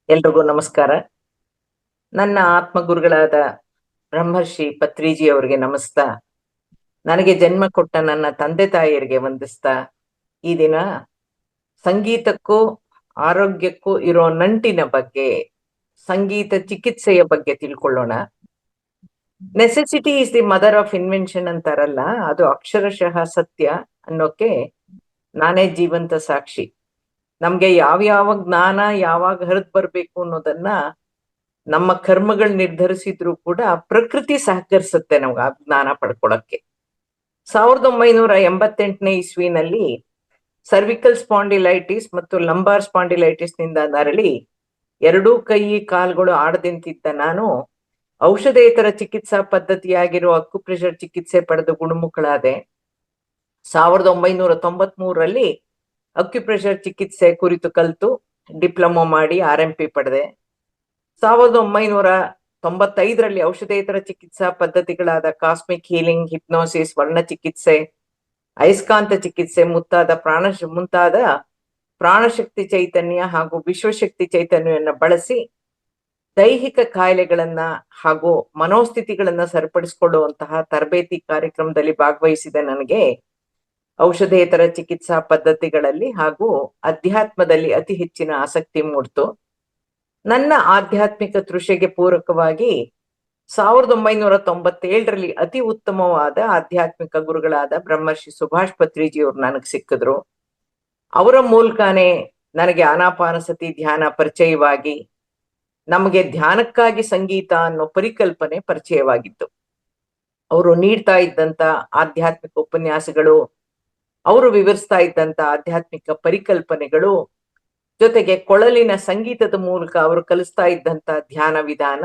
ಎಲ್ರಿಗೂ ನಮಸ್ಕಾರ. ನನ್ನ ಆತ್ಮಗುರುಗಳಾದ ಬ್ರಹ್ಮರ್ಷಿ ಪತ್ರಿಜಿ ಅವರಿಗೆ ನಮಿಸ್ತಾ, ನನಗೆ ಜನ್ಮ ಕೊಟ್ಟ ನನ್ನ ತಂದೆ ತಾಯಿಯರಿಗೆ ವಂದಿಸ್ತಾ, ಈ ದಿನ ಸಂಗೀತಕ್ಕೂ ಆರೋಗ್ಯಕ್ಕೂ ಇರೋ ನಂಟಿನ ಬಗ್ಗೆ, ಸಂಗೀತ ಚಿಕಿತ್ಸೆಯ ಬಗ್ಗೆ ತಿಳ್ಕೊಳ್ಳೋಣ. Necessity is the mother of invention ಅಂತಾರಲ್ಲ, ಅದು ಅಕ್ಷರಶಃ ಸತ್ಯ ಅನ್ನೋಕೆ ನಾನೇ ಜೀವಂತ ಸಾಕ್ಷಿ. ನಮ್ಗೆ ಯಾವ ಜ್ಞಾನ ಯಾವಾಗ ಹರಿದ್ ಬರ್ಬೇಕು ಅನ್ನೋದನ್ನ ನಮ್ಮ ಕರ್ಮಗಳು ನಿರ್ಧರಿಸಿದ್ರು ಕೂಡ ಪ್ರಕೃತಿ ಸಹಕರಿಸುತ್ತೆ ನಮ್ಗೆ ಆ ಜ್ಞಾನ ಪಡ್ಕೊಳಕ್ಕೆ. 1988ನೇ ಇಸ್ವಿನಲ್ಲಿ ಸರ್ವಿಕಲ್ ಸ್ಪಾಂಡಿಲೈಟಿಸ್ ಮತ್ತು ಲಂಬಾರ್ ಸ್ಪಾಂಡಿಲೈಟಿಸ್ ನಿಂದ ನರಳಿ ಎರಡೂ ಕೈ ಕಾಲ್ಗಳು ಆಡದಿಂತಿದ್ದ ನಾನು ಔಷಧೇತರ ಚಿಕಿತ್ಸಾ ಪದ್ಧತಿಯಾಗಿರೋ ಅಕ್ಯುಪ್ರೆಷರ್ ಚಿಕಿತ್ಸೆ ಪಡೆದು ಗುಣಮುಖಳಾದೆ. 1993ರಲ್ಲಿ ಅಕ್ಯುಪ್ರೆಷರ್ ಚಿಕಿತ್ಸೆ ಕುರಿತು ಕಲಿತು ಡಿಪ್ಲೊಮಾ ಮಾಡಿ RMP ಪಡೆದೆ. 1995ರಲ್ಲಿ ಔಷಧೇತರ ಚಿಕಿತ್ಸಾ ಪದ್ಧತಿಗಳಾದ ಕಾಸ್ಮಿಕ್ ಹೀಲಿಂಗ್, ಹಿಪ್ನೋಸಿಸ್, ವರ್ಣ ಚಿಕಿತ್ಸೆ, ಅಯಸ್ಕಾಂತ ಚಿಕಿತ್ಸೆ ಮುಂತಾದ ಪ್ರಾಣಶಕ್ತಿ ಚೈತನ್ಯ ಹಾಗೂ ವಿಶ್ವಶಕ್ತಿ ಚೈತನ್ಯವನ್ನ ಬಳಸಿ ದೈಹಿಕ ಕಾಯಿಲೆಗಳನ್ನ ಹಾಗೂ ಮನೋಸ್ಥಿತಿಗಳನ್ನ ಸರಿಪಡಿಸಿಕೊಳ್ಳುವಂತಹ ತರಬೇತಿ ಕಾರ್ಯಕ್ರಮದಲ್ಲಿ ಭಾಗವಹಿಸಿದ ನನಗೆ ಔಷಧೇತರ ಚಿಕಿತ್ಸಾ ಪದ್ಧತಿಗಳಲ್ಲಿ ಹಾಗೂ ಅಧ್ಯಾತ್ಮದಲ್ಲಿ ಅತಿ ಹೆಚ್ಚಿನ ಆಸಕ್ತಿ ಮೂಡ್ತು. ನನ್ನ ಆಧ್ಯಾತ್ಮಿಕ ತೃಷೆಗೆ ಪೂರಕವಾಗಿ 1997ರಲ್ಲಿ ಅತಿ ಉತ್ತಮವಾದ ಆಧ್ಯಾತ್ಮಿಕ ಗುರುಗಳಾದ ಬ್ರಹ್ಮರ್ಷಿ ಸುಭಾಷ್ ಪತ್ರಿಜಿ ಅವರು ನನಗೆ ಸಿಕ್ಕಿದ್ರು. ಅವರ ಮೂಲಕನೇ ನನಗೆ ಆನಾಪಾನಸತಿ ಧ್ಯಾನ ಪರಿಚಯವಾಗಿ ನಮಗೆ ಧ್ಯಾನಕ್ಕಾಗಿ ಸಂಗೀತ ಅನ್ನೋ ಪರಿಕಲ್ಪನೆ ಪರಿಚಯವಾಗಿತ್ತು. ಅವರು ನೀಡ್ತಾ ಇದ್ದಂತ ಆಧ್ಯಾತ್ಮಿಕ ಉಪನ್ಯಾಸಗಳು, ಅವರು ವಿವರಿಸ್ತಾ ಇದ್ದಂತ ಆಧ್ಯಾತ್ಮಿಕ ಪರಿಕಲ್ಪನೆಗಳು, ಜೊತೆಗೆ ಕೊಳಲಿನ ಸಂಗೀತದ ಮೂಲಕ ಅವರು ಕಲಿಸ್ತಾ ಇದ್ದಂತ ಧ್ಯಾನ ವಿಧಾನ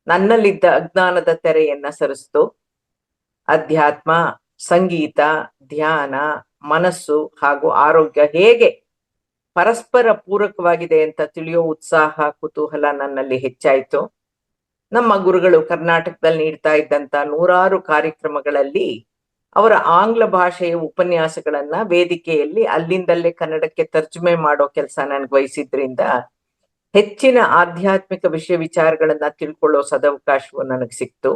ನನ್ನಲ್ಲಿದ್ದ ಅಜ್ಞಾನದ ತೆರೆಯನ್ನ ಸರಿಸ್ತು. ಅಧ್ಯಾತ್ಮ, ಸಂಗೀತ, ಧ್ಯಾನ, ಮನಸ್ಸು ಹಾಗೂ ಆರೋಗ್ಯ ಹೇಗೆ ಪರಸ್ಪರ ಪೂರಕವಾಗಿದೆ ಅಂತ ತಿಳಿಯೋ ಉತ್ಸಾಹ, ಕುತೂಹಲ ನನ್ನಲ್ಲಿ ಹೆಚ್ಚಾಯ್ತು. ನಮ್ಮ ಗುರುಗಳು ಕರ್ನಾಟಕದಲ್ಲಿ ನೀಡ್ತಾ ಇದ್ದಂತ 100 ಕಾರ್ಯಕ್ರಮಗಳಲ್ಲಿ ಅವರ ಆಂಗ್ಲ ಭಾಷೆಯ ಉಪನ್ಯಾಸಗಳನ್ನ ವೇದಿಕೆಯಲ್ಲಿ ಅಲ್ಲಿಂದಲ್ಲೇ ಕನ್ನಡಕ್ಕೆ ತರ್ಜುಮೆ ಮಾಡೋ ಕೆಲಸ ನನ್ಗೆ ವಹಿಸಿದ್ರಿಂದ ಹೆಚ್ಚಿನ ಆಧ್ಯಾತ್ಮಿಕ ವಿಷಯ ವಿಚಾರಗಳನ್ನ ತಿಳ್ಕೊಳ್ಳೋ ಸದವಕಾಶವು ನನಗೆ ಸಿಕ್ತು.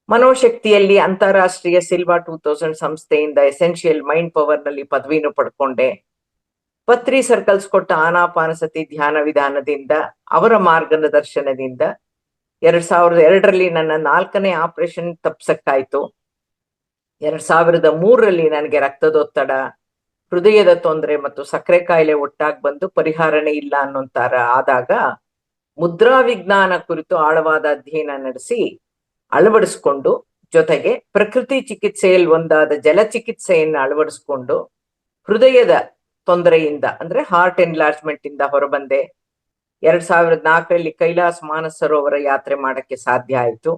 ಮನೋಶಕ್ತಿಯಲ್ಲಿ ಅಂತಾರಾಷ್ಟ್ರೀಯ ಸಿಲ್ವಾ 2000 ಸಂಸ್ಥೆಯಿಂದ ಎಸೆನ್ಷಿಯಲ್ ಮೈಂಡ್ ಪವರ್ ನಲ್ಲಿ ಪದವಿನೂ ಪಡ್ಕೊಂಡೆ. ಪತ್ರಿ ಸರ್ಕಲ್ಸ್ ಕೊಟ್ಟ ಆನಾಪಾನಸತಿ ಧ್ಯಾನ ವಿಧಾನದಿಂದ, ಅವರ ಮಾರ್ಗದರ್ಶನದಿಂದ 2002ರಲ್ಲಿ ನನ್ನ 4ನೇ ಆಪರೇಷನ್ ತಪ್ಸಕ್ಕಾಯ್ತು. 2003ರಲ್ಲಿ ನನಗೆ ರಕ್ತದೊತ್ತಡ, ಹೃದಯದ ತೊಂದರೆ ಮತ್ತು ಸಕ್ಕರೆ ಕಾಯಿಲೆ ಒಟ್ಟಾಗಿ ಬಂದು ಪರಿಹಾರನೇ ಇಲ್ಲ ಅನ್ನೋಂತಾರ ಆದಾಗ ಮುದ್ರಾ ವಿಜ್ಞಾನ ಕುರಿತು ಆಳವಾದ ಅಧ್ಯಯನ ನಡೆಸಿ ಅಳವಡಿಸ್ಕೊಂಡು, ಜೊತೆಗೆ ಪ್ರಕೃತಿ ಚಿಕಿತ್ಸೆಯಲ್ಲಿ ಒಂದಾದ ಜಲ ಚಿಕಿತ್ಸೆಯನ್ನು ಅಳವಡಿಸ್ಕೊಂಡು ಹೃದಯದ ತೊಂದರೆಯಿಂದ ಅಂದ್ರೆ ಹಾರ್ಟ್ ಎನ್ಲಾರ್ಜ್ಮೆಂಟ್ ಇಂದ ಹೊರಬಂದೆ. 2004ರಲ್ಲಿ ಕೈಲಾಸ ಮಾನಸ ಸರೋವರ ಯಾತ್ರೆ ಮಾಡಕ್ಕೆ ಸಾಧ್ಯ ಆಯ್ತು.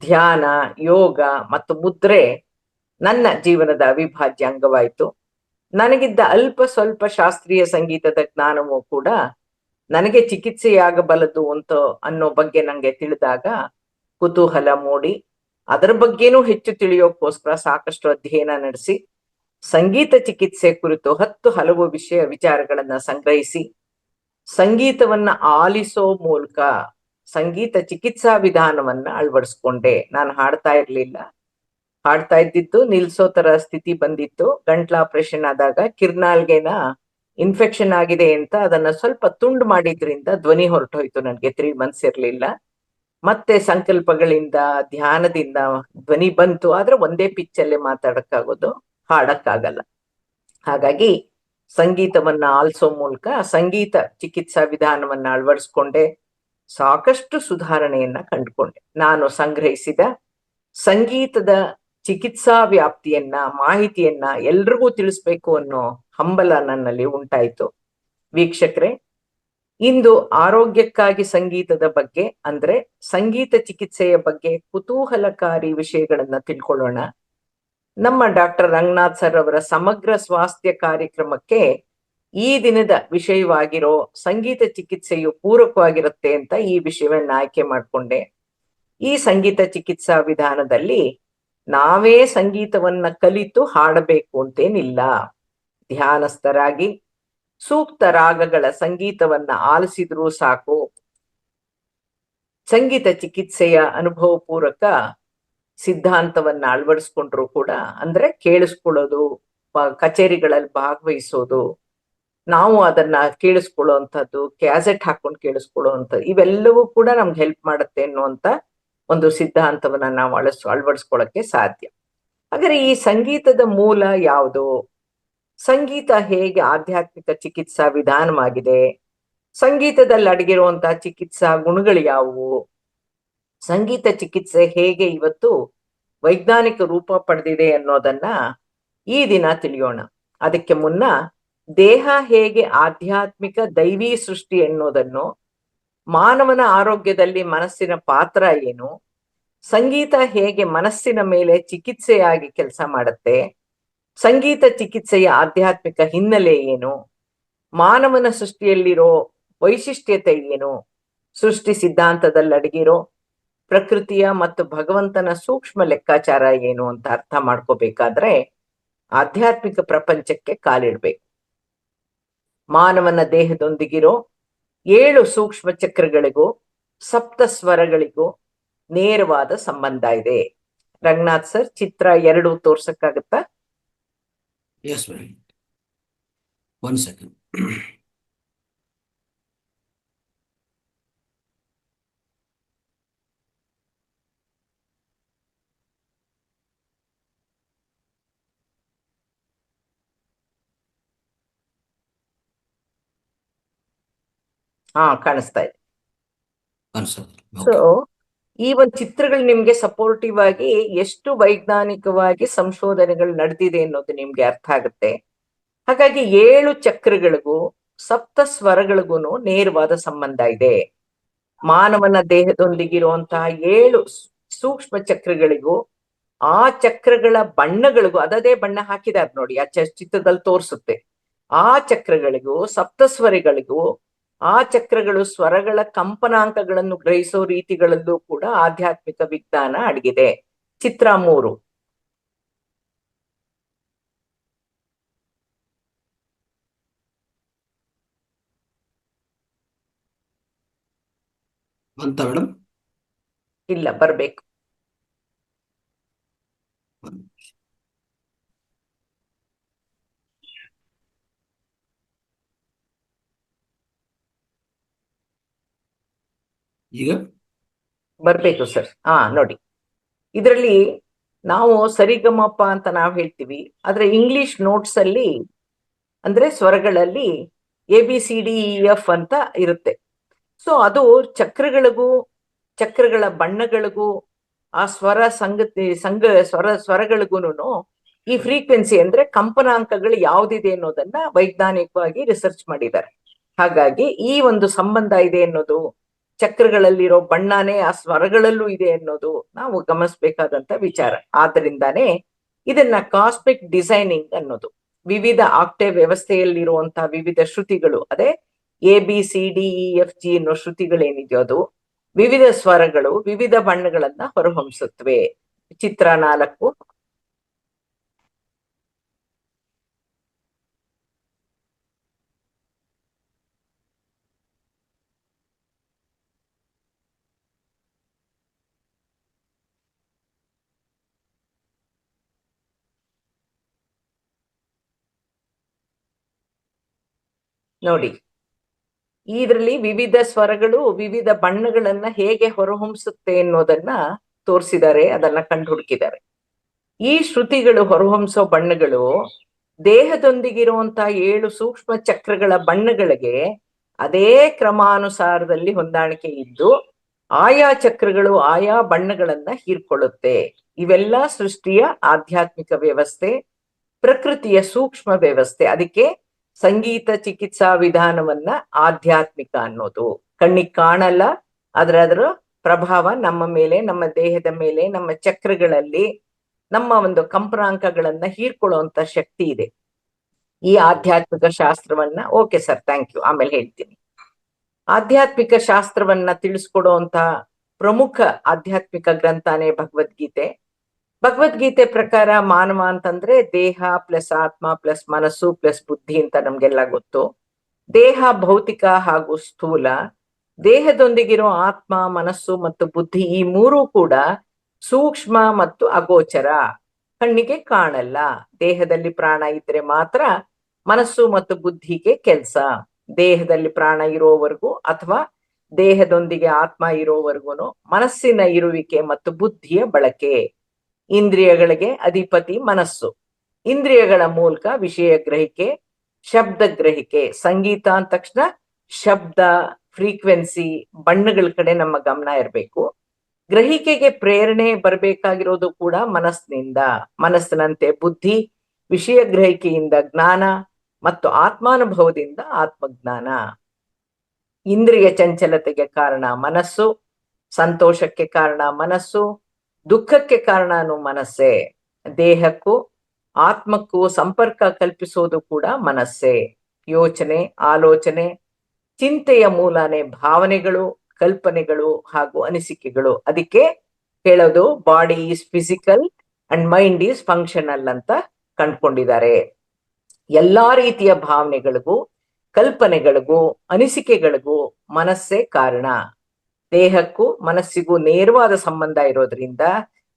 ಧ್ಯಾನ, ಯೋಗ ಮತ್ತು ಮುದ್ರೆ ನನ್ನ ಜೀವನದ ಅವಿಭಾಜ್ಯ ಅಂಗವಾಯಿತು. ನನಗಿದ್ದ ಅಲ್ಪ ಸ್ವಲ್ಪ ಶಾಸ್ತ್ರೀಯ ಸಂಗೀತದ ಜ್ಞಾನವೂ ಕೂಡ ನನಗೆ ಚಿಕಿತ್ಸೆಯಾಗಬಲ್ಲದು ಅಂತ ಅನ್ನೋ ಬಗ್ಗೆ ನಂಗೆ ತಿಳಿದಾಗ ಕುತೂಹಲ ಮೂಡಿ, ಅದರ ಬಗ್ಗೆನೂ ಹೆಚ್ಚು ತಿಳಿಯೋಕ್ಕೋಸ್ಕರ ಸಾಕಷ್ಟು ಅಧ್ಯಯನ ನಡೆಸಿ ಸಂಗೀತ ಚಿಕಿತ್ಸೆ ಕುರಿತು 10 ಹಲವು ವಿಚಾರಗಳನ್ನ ಸಂಗ್ರಹಿಸಿ ಸಂಗೀತವನ್ನ ಆಲಿಸೋ ಮೂಲಕ ಸಂಗೀತ ಚಿಕಿತ್ಸಾ ವಿಧಾನವನ್ನ ಅಳವಡಿಸ್ಕೊಂಡೆ. ನಾನು ಹಾಡ್ತಾ ಇರ್ಲಿಲ್ಲ, ಹಾಡ್ತಾ ಇದ್ದಿದ್ದು ನಿಲ್ಸೋ ತರ ಸ್ಥಿತಿ ಬಂದಿತ್ತು. ಗಂಟ್ಲ ಆಪರೇಷನ್ ಆದಾಗ ಕಿರ್ನಾಲ್ಗೆನ ಇನ್ಫೆಕ್ಷನ್ ಆಗಿದೆ ಅಂತ ಅದನ್ನ ಸ್ವಲ್ಪ ತುಂಡು ಮಾಡಿದ್ರಿಂದ ಧ್ವನಿ ಹೊರಟೋಯ್ತು. ನನಗೆ 3 months ಇರ್ಲಿಲ್ಲ. ಮತ್ತೆ ಸಂಕಲ್ಪಗಳಿಂದ, ಧ್ಯಾನದಿಂದ ಧ್ವನಿ ಬಂತು, ಆದ್ರೆ ಒಂದೇ ಪಿಚ್ಚಲ್ಲೇ ಮಾತಾಡಕ್ಕಾಗೋದು, ಹಾಡಕ್ಕಾಗಲ್ಲ. ಹಾಗಾಗಿ ಸಂಗೀತವನ್ನ ಆಲಿಸೋ ಮೂಲಕ ಸಂಗೀತ ಚಿಕಿತ್ಸಾ ವಿಧಾನವನ್ನ ಅಳವಡಿಸ್ಕೊಂಡೆ. ಸಾಕಷ್ಟು ಸುಧಾರಣೆಯನ್ನ ಕಂಡುಕೊಂಡೆ. ನಾನು ಸಂಗ್ರಹಿಸಿದ ಸಂಗೀತದ ಚಿಕಿತ್ಸಾ ವ್ಯಾಪ್ತಿಯನ್ನ, ಮಾಹಿತಿಯನ್ನ ಎಲ್ರಿಗೂ ತಿಳಿಸ್ಬೇಕು ಅನ್ನೋ ಹಂಬಲ ನನ್ನಲ್ಲಿ ಉಂಟಾಯಿತು. ವೀಕ್ಷಕರೇ, ಇಂದು ಆರೋಗ್ಯಕ್ಕಾಗಿ ಸಂಗೀತದ ಬಗ್ಗೆ ಅಂದ್ರೆ ಸಂಗೀತ ಚಿಕಿತ್ಸೆಯ ಬಗ್ಗೆ ಕುತೂಹಲಕಾರಿ ವಿಷಯಗಳನ್ನ ತಿಳ್ಕೊಳ್ಳೋಣ. ನಮ್ಮ ಡಾಕ್ಟರ್ ರಂಗನಾಥ್ ಸರ್ ಅವರ ಸಮಗ್ರ ಸ್ವಾಸ್ಥ್ಯ ಕಾರ್ಯಕ್ರಮಕ್ಕೆ ಈ ದಿನದ ವಿಷಯವಾಗಿರೋ ಸಂಗೀತ ಚಿಕಿತ್ಸೆಯು ಪೂರಕವಾಗಿರುತ್ತೆ ಅಂತ ಈ ವಿಷಯವನ್ನ ಆಯ್ಕೆ ಮಾಡಿಕೊಂಡೆ. ಈ ಸಂಗೀತ ಚಿಕಿತ್ಸಾ ವಿಧಾನದಲ್ಲಿ ನಾವೇ ಸಂಗೀತವನ್ನ ಕಲಿತು ಹಾಡಬೇಕು ಅಂತೇನಿಲ್ಲ. ಧ್ಯಾನಸ್ಥರಾಗಿ ಸೂಕ್ತ ರಾಗಗಳ ಸಂಗೀತವನ್ನ ಆಲಿಸಿದ್ರೂ ಸಾಕು. ಸಂಗೀತ ಚಿಕಿತ್ಸೆಯ ಅನುಭವ ಪೂರ್ವಕ ಸಿದ್ಧಾಂತವನ್ನ ಅಳವಡಿಸ್ಕೊಂಡ್ರು ಕೂಡ, ಅಂದ್ರೆ ಕೇಳಿಸ್ಕೊಳ್ಳೋದು, ಕಚೇರಿಗಳಲ್ಲಿ ಭಾಗವಹಿಸೋದು, ನಾವು ಅದನ್ನ ಕೇಳಿಸ್ಕೊಳ್ಳುವಂಥದ್ದು, ಕ್ಯಾಸೆಟ್ ಹಾಕೊಂಡು ಕೇಳಿಸ್ಕೊಳ್ಳುವಂಥದ್ದು, ಇವೆಲ್ಲವೂ ಕೂಡ ನಮ್ಗೆ ಹೆಲ್ಪ್ ಮಾಡುತ್ತೆ ಅನ್ನುವಂತ ಒಂದು ಸಿದ್ಧಾಂತವನ್ನ ನಾವು ಅಳವಡಿಸ್ಕೊಳ್ಳಕ್ಕೆ ಸಾಧ್ಯ. ಹಾಗಾದ್ರೆ ಈ ಸಂಗೀತದ ಮೂಲ ಯಾವುದು? ಸಂಗೀತ ಹೇಗೆ ಆಧ್ಯಾತ್ಮಿಕ ಚಿಕಿತ್ಸಾ ವಿಧಾನವಾಗಿದೆ? ಸಂಗೀತದಲ್ಲಿ ಅಡಗಿರುವಂತಹ ಚಿಕಿತ್ಸಾ ಗುಣಗಳು ಯಾವುವು? ಸಂಗೀತ ಚಿಕಿತ್ಸೆ ಹೇಗೆ ಇವತ್ತು ವೈಜ್ಞಾನಿಕ ರೂಪ ಪಡೆದಿದೆ ಅನ್ನೋದನ್ನ ಈ ದಿನ ತಿಳಿಯೋಣ. ಅದಕ್ಕೆ ಮುನ್ನ ದೇಹ ಹೇಗೆ ಆಧ್ಯಾತ್ಮಿಕ ದೈವಿ ಸೃಷ್ಟಿ ಎನ್ನುವುದನ್ನು, ಮಾನವನ ಆರೋಗ್ಯದಲ್ಲಿ ಮನಸ್ಸಿನ ಪಾತ್ರ ಏನು, ಸಂಗೀತ ಹೇಗೆ ಮನಸ್ಸಿನ ಮೇಲೆ ಚಿಕಿತ್ಸೆಯಾಗಿ ಕೆಲಸ ಮಾಡುತ್ತೆ, ಸಂಗೀತ ಚಿಕಿತ್ಸೆಯ ಆಧ್ಯಾತ್ಮಿಕ ಹಿನ್ನೆಲೆ ಏನು, ಮಾನವನ ಸೃಷ್ಟಿಯಲ್ಲಿರೋ ವೈಶಿಷ್ಟ್ಯತೆ ಏನು, ಸೃಷ್ಟಿ ಸಿದ್ಧಾಂತದಲ್ಲಿ ಅಡಗಿರೋ ಪ್ರಕೃತಿಯ ಮತ್ತು ಭಗವಂತನ ಸೂಕ್ಷ್ಮ ಲೆಕ್ಕಾಚಾರ ಏನು ಅಂತ ಅರ್ಥ ಮಾಡ್ಕೋಬೇಕಾದ್ರೆ ಆಧ್ಯಾತ್ಮಿಕ ಪ್ರಪಂಚಕ್ಕೆ ಕಾಲಿಡ್ಬೇಕು. ಮಾನವನ ದೇಹದೊಂದಿಗಿರೋ 7 ಸೂಕ್ಷ್ಮ ಚಕ್ರಗಳಿಗೂ ಸಪ್ತ ಸ್ವರಗಳಿಗೂ ನೇರವಾದ ಸಂಬಂಧ ಇದೆ. ರಂಗನಾಥ್ ಸರ್, ಚಿತ್ರ 2 ತೋರ್ಸಕ್ಕಾಗತ್ತಾ? Yes, ma'am. 1 second. ಕಾಣಿಸ್ತಾ ಇದೆ. Okay. ಸೊ ಈ ಒಂದು ಚಿತ್ರಗಳು ನಿಮ್ಗೆ ಸಪೋರ್ಟಿವ್ ಆಗಿ ಎಷ್ಟು ವೈಜ್ಞಾನಿಕವಾಗಿ ಸಂಶೋಧನೆಗಳು ನಡೆದಿದೆ ಅನ್ನೋದು ನಿಮ್ಗೆ ಅರ್ಥ ಆಗುತ್ತೆ. ಹಾಗಾಗಿ 7 ಚಕ್ರಗಳಿಗೂ ಸಪ್ತ ಸ್ವರಗಳಿಗೂ ನೇರವಾದ ಸಂಬಂಧ ಇದೆ. ಮಾನವನ ದೇಹದೊಂದಿಗಿರುವಂತಹ 7 ಸೂಕ್ಷ್ಮ ಚಕ್ರಗಳಿಗೂ ಆ ಚಕ್ರಗಳ ಬಣ್ಣಗಳಿಗೂ ಅದದೇ ಬಣ್ಣ ಹಾಕಿದಾರೆ ನೋಡಿ, ಆ ಚಿತ್ರದಲ್ಲಿ ತೋರಿಸುತ್ತೆ. ಆ ಚಕ್ರಗಳಿಗೂ ಸಪ್ತಸ್ವರಿಗಳಿಗೂ ಆ ಚಕ್ರಗಳು ಸ್ವರಗಳ ಕಂಪನಾಂಕಗಳನ್ನು ಗ್ರಹಿಸೋ ರೀತಿಗಳಲ್ಲೂ ಕೂಡ ಆಧ್ಯಾತ್ಮಿಕ ವಿಜ್ಞಾನ ಅಡಗಿದೆ. ಚಿತ್ರ 3. ಅಂತ ಮೇಡಮ್? ಇಲ್ಲ, ಬರ್ಬೇಕು. ಈಗ ಬರ್ಬೇಕು ಸರ್. ನೋಡಿ, ಇದರಲ್ಲಿ ನಾವು ಸರಿಗಮಪ ಅಂತ ನಾವು ಹೇಳ್ತೀವಿ, ಆದ್ರೆ ಇಂಗ್ಲಿಷ್ ನೋಟ್ಸ್ ಅಲ್ಲಿ ಅಂದ್ರೆ ಸ್ವರಗಳಲ್ಲಿ ABCDEF ಅಂತ ಇರುತ್ತೆ. ಸೊ ಅದು ಚಕ್ರಗಳಿಗೂ ಚಕ್ರಗಳ ಬಣ್ಣಗಳಿಗೂ ಆ ಸ್ವರಗಳಿಗೂನು ಈ ಫ್ರೀಕ್ವೆನ್ಸಿ ಅಂದ್ರೆ ಕಂಪನಾಂಕಗಳು ಯಾವ್ದಿದೆ ಅನ್ನೋದನ್ನ ವೈಜ್ಞಾನಿಕವಾಗಿ ರಿಸರ್ಚ್ ಮಾಡಿದ್ದಾರೆ. ಹಾಗಾಗಿ ಈ ಒಂದು ಸಂಬಂಧ ಇದೆ ಅನ್ನೋದು, ಚಕ್ರಗಳಲ್ಲಿರೋ ಬಣ್ಣನೇ ಆ ಸ್ವರಗಳಲ್ಲೂ ಇದೆ ಅನ್ನೋದು ನಾವು ಗಮನಿಸಬೇಕಾದಂತ ವಿಚಾರ. ಆದ್ರಿಂದಾನೇ ಇದನ್ನ ಕಾಸ್ಮಿಕ್ ಡಿಸೈನಿಂಗ್ ಅನ್ನೋದು. ವಿವಿಧ ಆಕ್ಟೇವ್ ವ್ಯವಸ್ಥೆಯಲ್ಲಿರುವಂತಹ ವಿವಿಧ ಶ್ರುತಿಗಳು, ಅದೇ ABCDEFG ಅನ್ನೋ ಶ್ರುತಿಗಳೇನಿದೆಯೋ ಅದು ವಿವಿಧ ಸ್ವರಗಳು ವಿವಿಧ ಬಣ್ಣಗಳನ್ನ ಹೊರಹೊಮ್ಮಿಸುತ್ತವೆ. ಚಿತ್ರ 4. ನೋಡಿ, ಇದರಲ್ಲಿ ವಿವಿಧ ಸ್ವರಗಳು ವಿವಿಧ ಬಣ್ಣಗಳನ್ನ ಹೇಗೆ ಹೊರಹೊಮ್ಮಿಸುತ್ತೆ ಅನ್ನೋದನ್ನ ತೋರಿಸಿದ್ದಾರೆ, ಅದನ್ನ ಕಂಡು ಹುಡುಕಿದ್ದಾರೆ. ಈ ಶ್ರುತಿಗಳು ಹೊರಹೊಮ್ಮಿಸೋ ಬಣ್ಣಗಳು ದೇಹದೊಂದಿಗಿರುವಂತಹ 7 ಸೂಕ್ಷ್ಮ ಚಕ್ರಗಳ ಬಣ್ಣಗಳಿಗೆ ಅದೇ ಕ್ರಮಾನುಸಾರದಲ್ಲಿ ಹೊಂದಾಣಿಕೆ ಇದ್ದು ಆಯಾ ಚಕ್ರಗಳು ಆಯಾ ಬಣ್ಣಗಳನ್ನ ಹೀರ್ಕೊಳ್ಳುತ್ತೆ. ಇವೆಲ್ಲ ಸೃಷ್ಟಿಯ ಆಧ್ಯಾತ್ಮಿಕ ವ್ಯವಸ್ಥೆ, ಪ್ರಕೃತಿಯ ಸೂಕ್ಷ್ಮ ವ್ಯವಸ್ಥೆ. ಅದಕ್ಕೆ ಸಂಗೀತ ಚಿಕಿತ್ಸಾ ವಿಧಾನವನ್ನ ಆಧ್ಯಾತ್ಮಿಕ ಅನ್ನೋದು. ಕಣ್ಣಿಗೆ ಕಾಣಲ್ಲ, ಅದರ ಪ್ರಭಾವ ನಮ್ಮ ಮೇಲೆ, ನಮ್ಮ ದೇಹದ ಮೇಲೆ, ನಮ್ಮ ಚಕ್ರಗಳಲ್ಲಿ ನಮ್ಮ ಒಂದು ಕಂಪನಾಂಕಗಳನ್ನ ಹೀರ್ಕೊಳ್ಳುವಂತ ಶಕ್ತಿ ಇದೆ ಈ ಆಧ್ಯಾತ್ಮಿಕ ಶಾಸ್ತ್ರವನ್ನ. ಓಕೆ ಸರ್, ಥ್ಯಾಂಕ್ ಯು, ಆಮೇಲೆ ಹೇಳ್ತೀನಿ. ಆಧ್ಯಾತ್ಮಿಕ ಶಾಸ್ತ್ರವನ್ನ ತಿಳಿಸ್ಕೊಡುವಂತ ಪ್ರಮುಖ ಆಧ್ಯಾತ್ಮಿಕ ಗ್ರಂಥನೇ ಭಗವದ್ಗೀತೆ. ಭಗವದ್ಗೀತೆ ಪ್ರಕಾರ ಮಾನವ ಅಂತಂದ್ರೆ ದೇಹ ಪ್ಲಸ್ ಆತ್ಮ ಪ್ಲಸ್ ಮನಸ್ಸು ಪ್ಲಸ್ ಬುದ್ಧಿ ಅಂತ ನಮ್ಗೆಲ್ಲ ಗೊತ್ತು. ದೇಹ ಭೌತಿಕ ಹಾಗೂ ಸ್ಥೂಲ, ದೇಹದೊಂದಿಗಿರೋ ಆತ್ಮ, ಮನಸ್ಸು ಮತ್ತು ಬುದ್ಧಿ ಈ ಮೂರೂ ಕೂಡ ಸೂಕ್ಷ್ಮ ಮತ್ತು ಅಗೋಚರ, ಕಣ್ಣಿಗೆ ಕಾಣಲ್ಲ. ದೇಹದಲ್ಲಿ ಪ್ರಾಣ ಇದ್ರೆ ಮಾತ್ರ ಮನಸ್ಸು ಮತ್ತು ಬುದ್ಧಿಗೆ ಕೆಲಸ. ದೇಹದಲ್ಲಿ ಪ್ರಾಣ ಇರೋವರೆಗೂ ಅಥವಾ ದೇಹದೊಂದಿಗೆ ಆತ್ಮ ಇರೋವರೆಗೂ ಮನಸ್ಸಿನ ಇರುವಿಕೆ ಮತ್ತು ಬುದ್ಧಿಯ ಬಳಕೆ. ಇಂದ್ರಿಯಗಳಿಗೆ ಅಧಿಪತಿ ಮನಸ್ಸು. ಇಂದ್ರಿಯಗಳ ಮೂಲಕ ವಿಷಯ ಗ್ರಹಿಕೆ, ಶಬ್ದ ಗ್ರಹಿಕೆ. ಸಂಗೀತ ಅಂದ ತಕ್ಷಣ ಶಬ್ದ, ಫ್ರೀಕ್ವೆನ್ಸಿ, ಬಣ್ಣಗಳ ಕಡೆ ನಮ್ಮ ಗಮನ ಇರಬೇಕು. ಗ್ರಹಿಕೆಗೆ ಪ್ರೇರಣೆ ಬರಬೇಕಾಗಿರೋದು ಕೂಡ ಮನಸ್ಸಿನಿಂದ. ಮನಸ್ಸಿನಂತೆ ಬುದ್ಧಿ ವಿಷಯ ಗ್ರಹಿಕೆಯಿಂದ ಜ್ಞಾನ ಮತ್ತು ಆತ್ಮಾನುಭವದಿಂದ ಆತ್ಮಜ್ಞಾನ. ಇಂದ್ರಿಯ ಚಂಚಲತೆಗೆ ಕಾರಣ ಮನಸ್ಸು, ಸಂತೋಷಕ್ಕೆ ಕಾರಣ ಮನಸ್ಸು, ದುಃಖಕ್ಕೆ ಕಾರಣನು ಮನಸ್ಸೇ. ದೇಹಕ್ಕೂ ಆತ್ಮಕ್ಕೂ ಸಂಪರ್ಕ ಕಲ್ಪಿಸೋದು ಕೂಡ ಮನಸ್ಸೇ. ಯೋಚನೆ, ಆಲೋಚನೆ, ಚಿಂತೆಯ ಮೂಲನೇ ಭಾವನೆಗಳು, ಕಲ್ಪನೆಗಳು ಹಾಗೂ ಅನಿಸಿಕೆಗಳು. ಅದಕ್ಕೆ ಹೇಳೋದು body is physical and mind is functional ಅಂತ ಕಂಡ್ಕೊಂಡಿದ್ದಾರೆ. ಎಲ್ಲಾ ರೀತಿಯ ಭಾವನೆಗಳಿಗೂ, ಕಲ್ಪನೆಗಳಿಗೂ, ಅನಿಸಿಕೆಗಳಿಗೂ ಮನಸ್ಸೇ ಕಾರಣ. ದೇಹಕ್ಕೂ ಮನಸ್ಸಿಗೂ ನೇರವಾದ ಸಂಬಂಧ ಇರೋದ್ರಿಂದ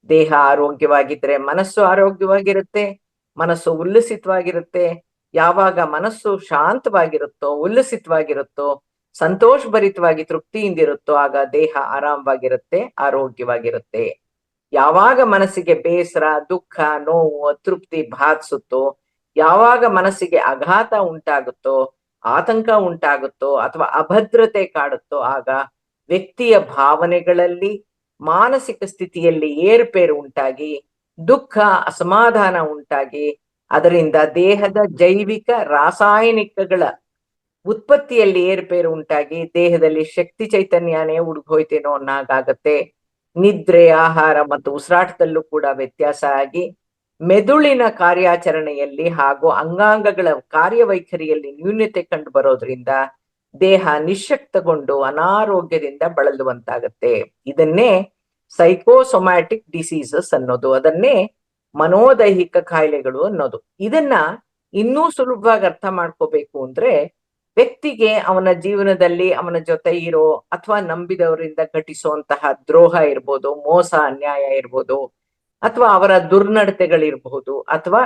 ದೇಹ ಆರೋಗ್ಯವಾಗಿದ್ರೆ ಮನಸ್ಸು ಆರೋಗ್ಯವಾಗಿರುತ್ತೆ, ಮನಸ್ಸು ಉಲ್ಲಸಿತವಾಗಿರುತ್ತೆ. ಯಾವಾಗ ಮನಸ್ಸು ಶಾಂತವಾಗಿರುತ್ತೋ, ಉಲ್ಲಸಿತವಾಗಿರುತ್ತೋ, ಸಂತೋಷಭರಿತವಾಗಿ ತೃಪ್ತಿಯಿಂದಿರುತ್ತೋ ಆಗ ದೇಹ ಆರಾಮವಾಗಿರುತ್ತೆ, ಆರೋಗ್ಯವಾಗಿರುತ್ತೆ. ಯಾವಾಗ ಮನಸ್ಸಿಗೆ ಬೇಸರ, ದುಃಖ, ನೋವು, ಅತೃಪ್ತಿ ಬಾಧಿಸುತ್ತೋ, ಯಾವಾಗ ಮನಸ್ಸಿಗೆ ಆಘಾತ ಉಂಟಾಗುತ್ತೋ, ಆತಂಕ ಉಂಟಾಗುತ್ತೋ ಅಥವಾ ಅಭದ್ರತೆ ಕಾಡುತ್ತೋ ಆಗ ವ್ಯಕ್ತಿಯ ಭಾವನೆಗಳಲ್ಲಿ, ಮಾನಸಿಕ ಸ್ಥಿತಿಯಲ್ಲಿ ಏರುಪೇರು ಉಂಟಾಗಿ ದುಃಖ, ಅಸಮಾಧಾನ ಉಂಟಾಗಿ ಅದರಿಂದ ದೇಹದ ಜೈವಿಕ ರಾಸಾಯನಿಕಗಳ ಉತ್ಪತ್ತಿಯಲ್ಲಿ ಏರುಪೇರು ಉಂಟಾಗಿ ದೇಹದಲ್ಲಿ ಶಕ್ತಿ ಚೈತನ್ಯನೇ ಉಡುಗೋಯ್ತೇನೋ ಅನ್ನೋಗಾಗತ್ತೆ. ನಿದ್ರೆ, ಆಹಾರ ಮತ್ತು ಉಸಿರಾಟದಲ್ಲೂ ಕೂಡ ವ್ಯತ್ಯಾಸ ಆಗಿ ಮೆದುಳಿನ ಕಾರ್ಯಾಚರಣೆಯಲ್ಲಿ ಹಾಗೂ ಅಂಗಾಂಗಗಳ ಕಾರ್ಯವೈಖರಿಯಲ್ಲಿ ನ್ಯೂನ್ಯತೆ ಕಂಡು ಬರೋದ್ರಿಂದ ದೇಹ ನಿಶಕ್ತಗೊಂಡು ಅನಾರೋಗ್ಯದಿಂದ ಬಳಲುವಂತಾಗತ್ತೆ. ಇದನ್ನೇ ಸೈಕೋಸೊಮ್ಯಾಟಿಕ್ ಡಿಸೀಸಸ್ ಅನ್ನೋದು, ಅದನ್ನೇ ಮನೋದೈಹಿಕ ಕಾಯಿಲೆಗಳು ಅನ್ನೋದು. ಇದನ್ನ ಇನ್ನೂ ಸುಲಭವಾಗಿ ಅರ್ಥ ಮಾಡ್ಕೋಬೇಕು ಅಂದ್ರೆ ವ್ಯಕ್ತಿಗೆ ಅವನ ಜೀವನದಲ್ಲಿ ಅವನ ಜೊತೆ ಇರೋ ಅಥವಾ ನಂಬಿದವರಿಂದ ಘಟಿಸುವಂತಹ ದ್ರೋಹ ಇರ್ಬೋದು, ಮೋಸ, ಅನ್ಯಾಯ ಇರ್ಬೋದು, ಅಥವಾ ಅವರ ದುರ್ನಡತೆಗಳಿರಬಹುದು, ಅಥವಾ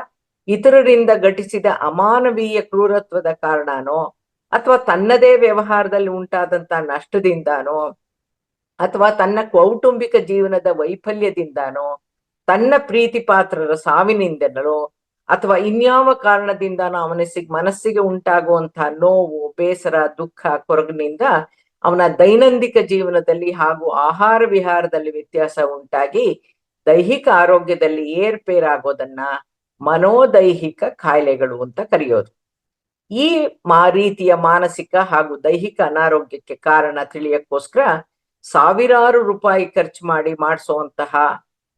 ಇತರರಿಂದ ಘಟಿಸಿದ ಅಮಾನವೀಯ ಕ್ರೂರತ್ವದ ಕಾರಣನೋ, ಅಥವಾ ತನ್ನದೇ ವ್ಯವಹಾರದಲ್ಲಿ ಉಂಟಾದಂತ ನಷ್ಟದಿಂದಾನೋ, ಅಥವಾ ತನ್ನ ಕೌಟುಂಬಿಕ ಜೀವನದ ವೈಫಲ್ಯದಿಂದಾನೋ, ತನ್ನ ಪ್ರೀತಿ ಪಾತ್ರರ ಸಾವಿನಿಂದಲೋ, ಅಥವಾ ಇನ್ಯಾವ ಕಾರಣದಿಂದಾನೋ ಮನಸ್ಸಿಗೆ ಉಂಟಾಗುವಂತಹ ನೋವು, ಬೇಸರ, ದುಃಖ, ಕೊರಗಿನಿಂದ ಅವನ ದೈನಂದಿಕ ಜೀವನದಲ್ಲಿ ಹಾಗೂ ಆಹಾರ ವಿಹಾರದಲ್ಲಿ ವ್ಯತ್ಯಾಸ ಉಂಟಾಗಿ ದೈಹಿಕ ಆರೋಗ್ಯದಲ್ಲಿ ಏರ್ಪೇರಾಗೋದನ್ನ ಮನೋದೈಹಿಕ ಕಾಯಿಲೆಗಳು ಅಂತ ಕರೆಯೋದು. ಈ ರೀತಿಯ ಮಾನಸಿಕ ಹಾಗೂ ದೈಹಿಕ ಅನಾರೋಗ್ಯಕ್ಕೆ ಕಾರಣ ತಿಳಿಯಕ್ಕೋಸ್ಕರ ಸಾವಿರಾರು ರೂಪಾಯಿ ಖರ್ಚು ಮಾಡಿ ಮಾಡಿಸುವಂತಹ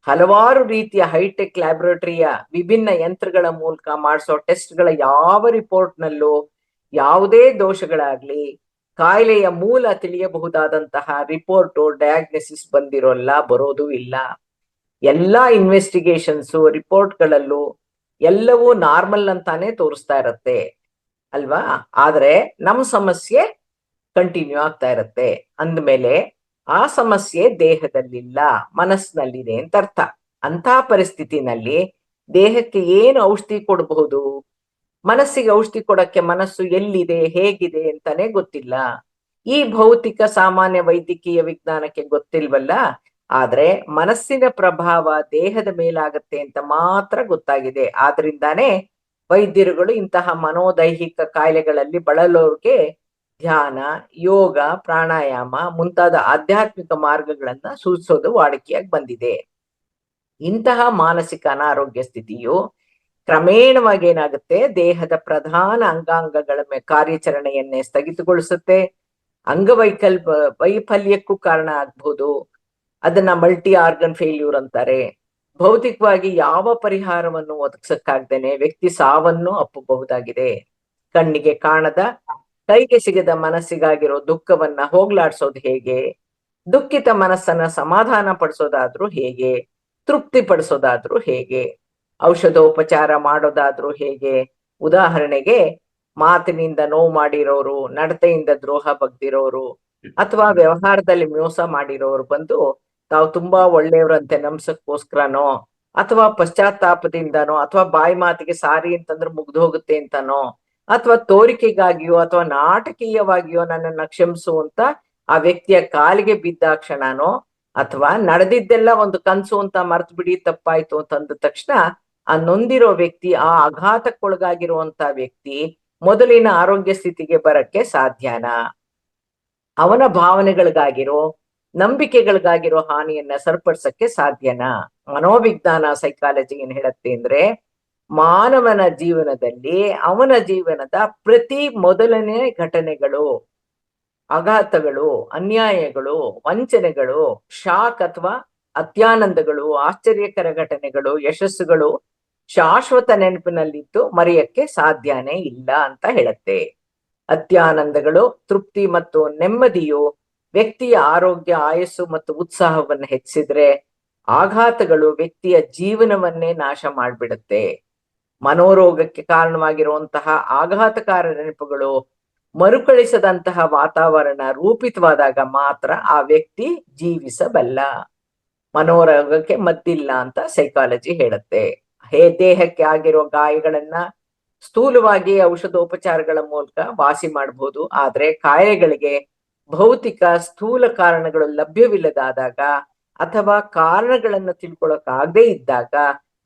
ಹಲವಾರು ರೀತಿಯ ಹೈಟೆಕ್ ಲ್ಯಾಬೊರೇಟರಿಯ ವಿಭಿನ್ನ ಯಂತ್ರಗಳ ಮೂಲಕ ಮಾಡಿಸೋ ಟೆಸ್ಟ್ಗಳ ಯಾವ ರಿಪೋರ್ಟ್ನಲ್ಲೂ ಯಾವುದೇ ದೋಷಗಳಾಗ್ಲಿ, ಕಾಯಿಲೆಯ ಮೂಲ ತಿಳಿಯಬಹುದಾದಂತಹ ರಿಪೋರ್ಟು, ಡಯಾಗ್ನೋಸಿಸ್ ಬರೋದು ಇಲ್ಲ. ಎಲ್ಲಾ ಇನ್ವೆಸ್ಟಿಗೇಷನ್ಸು, ರಿಪೋರ್ಟ್ಗಳಲ್ಲೂ ಎಲ್ಲವೂ ನಾರ್ಮಲ್ ಅಂತಾನೆ ತೋರಿಸ್ತಾ ಇರತ್ತೆ ಅಲ್ವಾ. ಆದ್ರೆ ನಮ್ಮ ಸಮಸ್ಯೆ ಕಂಟಿನ್ಯೂ ಆಗ್ತಾ ಇರತ್ತೆ. ಅಂದ್ಮೇಲೆ ಆ ಸಮಸ್ಯೆ ದೇಹದಲ್ಲಿಲ್ಲ, ಮನಸ್ಸಿನಲ್ಲಿದೆ ಅಂತ ಅರ್ಥ. ಅಂತ ಪರಿಸ್ಥಿತಿನಲ್ಲಿ ದೇಹಕ್ಕೆ ಏನು ಔಷಧಿ ಕೊಡಬಹುದು? ಮನಸ್ಸಿಗೆ ಔಷಧಿ ಕೊಡಕ್ಕೆ ಮನಸ್ಸು ಎಲ್ಲಿದೆ, ಹೇಗಿದೆ ಅಂತಾನೆ ಗೊತ್ತಿಲ್ಲ. ಈ ಭೌತಿಕ ಸಾಮಾನ್ಯ ವೈದ್ಯಕೀಯ ವಿಜ್ಞಾನಕ್ಕೆ ಗೊತ್ತಿಲ್ವಲ್ಲ. ಆದ್ರೆ ಮನಸ್ಸಿನ ಪ್ರಭಾವ ದೇಹದ ಮೇಲಾಗತ್ತೆ ಅಂತ ಮಾತ್ರ ಗೊತ್ತಾಗಿದೆ. ಆದ್ರಿಂದಾನೇ ವೈದ್ಯರುಗಳು ಇಂತಹ ಮನೋದೈಹಿಕ ಕಾಯಿಲೆಗಳಲ್ಲಿ ಬಳಲೋರ್ಗೆ ಧ್ಯಾನ, ಯೋಗ, ಪ್ರಾಣಾಯಾಮ ಮುಂತಾದ ಆಧ್ಯಾತ್ಮಿಕ ಮಾರ್ಗಗಳನ್ನ ಸೂಚಿಸೋದು ವಾಡಿಕೆಯಾಗಿ ಬಂದಿದೆ. ಇಂತಹ ಮಾನಸಿಕ ಅನಾರೋಗ್ಯ ಸ್ಥಿತಿಯು ಕ್ರಮೇಣವಾಗಿ ಏನಾಗುತ್ತೆ, ದೇಹದ ಪ್ರಧಾನ ಅಂಗಾಂಗಗಳ ಕಾರ್ಯಾಚರಣೆಯನ್ನೇ ಸ್ಥಗಿತಗೊಳಿಸುತ್ತೆ. ವೈಫಲ್ಯಕ್ಕೂ ಕಾರಣ ಆಗ್ಬಹುದು. ಅದನ್ನ ಮಲ್ಟಿ ಆರ್ಗನ್ ಫೇಲ್ಯೂರ್ ಅಂತಾರೆ. ಭೌತಿಕವಾಗಿ ಯಾವ ಪರಿಹಾರವನ್ನು ಒದಗಿಸಕ್ಕಾಗ್ದೇನೆ ವ್ಯಕ್ತಿ ಸಾವನ್ನು ಅಪ್ಪಬಹುದಾಗಿದೆ. ಕಣ್ಣಿಗೆ ಕಾಣದ, ಕೈಗೆ ಸಿಗದ ಮನಸ್ಸಿಗಾಗಿರೋ ದುಃಖವನ್ನ ಹೋಗ್ಲಾಡ್ಸೋದು ಹೇಗೆ? ದುಃಖಿತ ಮನಸ್ಸನ್ನ ಸಮಾಧಾನ ಪಡಿಸೋದಾದ್ರೂ ಹೇಗೆ? ತೃಪ್ತಿ ಪಡಿಸೋದಾದ್ರೂ ಹೇಗೆ? ಔಷಧೋಪಚಾರ ಮಾಡೋದಾದ್ರೂ ಹೇಗೆ? ಉದಾಹರಣೆಗೆ ಮಾತಿನಿಂದ ನೋವು ಮಾಡಿರೋರು, ನಡತೆಯಿಂದ ದ್ರೋಹ ಬಗ್ದಿರೋರು, ಅಥವಾ ವ್ಯವಹಾರದಲ್ಲಿ ಮೋಸ ಮಾಡಿರೋರು ಬಂದು ತಾವು ತುಂಬಾ ಒಳ್ಳೆಯವರಂತೆ ನಮ್ಸಕ್ಕೋಸ್ಕರನೋ, ಅಥವಾ ಪಶ್ಚಾತ್ತಾಪದಿಂದನೋ, ಅಥವಾ ಬಾಯಿ ಮಾತಿಗೆ ಸಾರಿ ಅಂತಂದ್ರೆ ಮುಗ್ದು ಹೋಗುತ್ತೆ ಅಂತಾನೋ, ಅಥವಾ ತೋರಿಕೆಗಾಗಿಯೋ ಅಥವಾ ನಾಟಕೀಯವಾಗಿಯೋ ನನ್ನನ್ನ ಕ್ಷಮಿಸು ಅಂತ ಆ ವ್ಯಕ್ತಿಯ ಕಾಲಿಗೆ ಬಿದ್ದಾಕ್ಷಣನೋ, ಅಥವಾ ನಡೆದಿದ್ದೆಲ್ಲ ಒಂದು ಕನ್ಸು ಅಂತ ಮರ್ತು ಬಿಡಿ ತಪ್ಪಾಯ್ತು ಅಂತಂದ ತಕ್ಷಣ ಆ ನೊಂದಿರೋ ವ್ಯಕ್ತಿ, ಆ ಆಘಾತಕ್ಕೊಳಗಾಗಿರುವಂತ ವ್ಯಕ್ತಿ ಮೊದಲಿನ ಆರೋಗ್ಯ ಸ್ಥಿತಿಗೆ ಬರಕ್ಕೆ ಸಾಧ್ಯನಾ? ಅವನ ಭಾವನೆಗಳಿಗಾಗಿರೋ, ನಂಬಿಕೆಗಳಿಗಾಗಿರೋ ಹಾನಿಯನ್ನ ಸರಿಪಡಿಸಕ್ಕೆ ಸಾಧ್ಯನಾ? ಮನೋವಿಜ್ಞಾನ ಸೈಕಾಲಜಿ ಏನ್ ಹೇಳತ್ತೆ ಅಂದ್ರೆ, ಮಾನವನ ಜೀವನದಲ್ಲಿ ಅವನ ಜೀವನದ ಪ್ರತಿ ಮೊದಲನೇ ಘಟನೆಗಳು, ಆಘಾತಗಳು, ಅನ್ಯಾಯಗಳು, ವಂಚನೆಗಳು, ಶಾಕ್ ಅಥವಾ ಅತ್ಯಾನಂದಗಳು, ಆಶ್ಚರ್ಯಕರ ಘಟನೆಗಳು, ಯಶಸ್ಸುಗಳು ಶಾಶ್ವತ ನೆನಪಿನಲ್ಲಿದ್ದು ಮರೆಯಕ್ಕೆ ಸಾಧ್ಯನೇ ಇಲ್ಲ ಅಂತ ಹೇಳುತ್ತೆ. ಅತ್ಯಾನಂದಗಳು, ತೃಪ್ತಿ ಮತ್ತು ನೆಮ್ಮದಿಯು ವ್ಯಕ್ತಿಯ ಆರೋಗ್ಯ, ಆಯಸ್ಸು ಮತ್ತು ಉತ್ಸಾಹವನ್ನು ಹೆಚ್ಚಿಸಿದ್ರೆ, ಆಘಾತಗಳು ವ್ಯಕ್ತಿಯ ಜೀವನವನ್ನೇ ನಾಶ ಮಾಡ್ಬಿಡುತ್ತೆ. ಮನೋರೋಗಕ್ಕೆ ಕಾರಣವಾಗಿರುವಂತಹ ಆಘಾತಕಾರ ನೆನಪುಗಳು ಮರುಕಳಿಸದಂತಹ ವಾತಾವರಣ ರೂಪಿತವಾದಾಗ ಮಾತ್ರ ಆ ವ್ಯಕ್ತಿ ಜೀವಿಸಬಲ್ಲ. ಮನೋರೋಗಕ್ಕೆ ಮದ್ದಿಲ್ಲ ಅಂತ ಸೈಕಾಲಜಿ ಹೇಳುತ್ತೆ. ದೇಹಕ್ಕೆ ಆಗಿರೋ ಗಾಯಗಳನ್ನ ಸ್ಥೂಲವಾಗಿ ಔಷಧೋಪಚಾರಗಳ ಮೂಲಕ ವಾಸಿ ಮಾಡಬಹುದು. ಆದ್ರೆ ಕಾಯಿಲೆಗಳಿಗೆ ಭೌತಿಕ ಸ್ಥೂಲ ಕಾರಣಗಳು ಲಭ್ಯವಿಲ್ಲದಾದಾಗ, ಅಥವಾ ಕಾರಣಗಳನ್ನ ತಿಳ್ಕೊಳಕ್ಕಾಗದೇ ಇದ್ದಾಗ,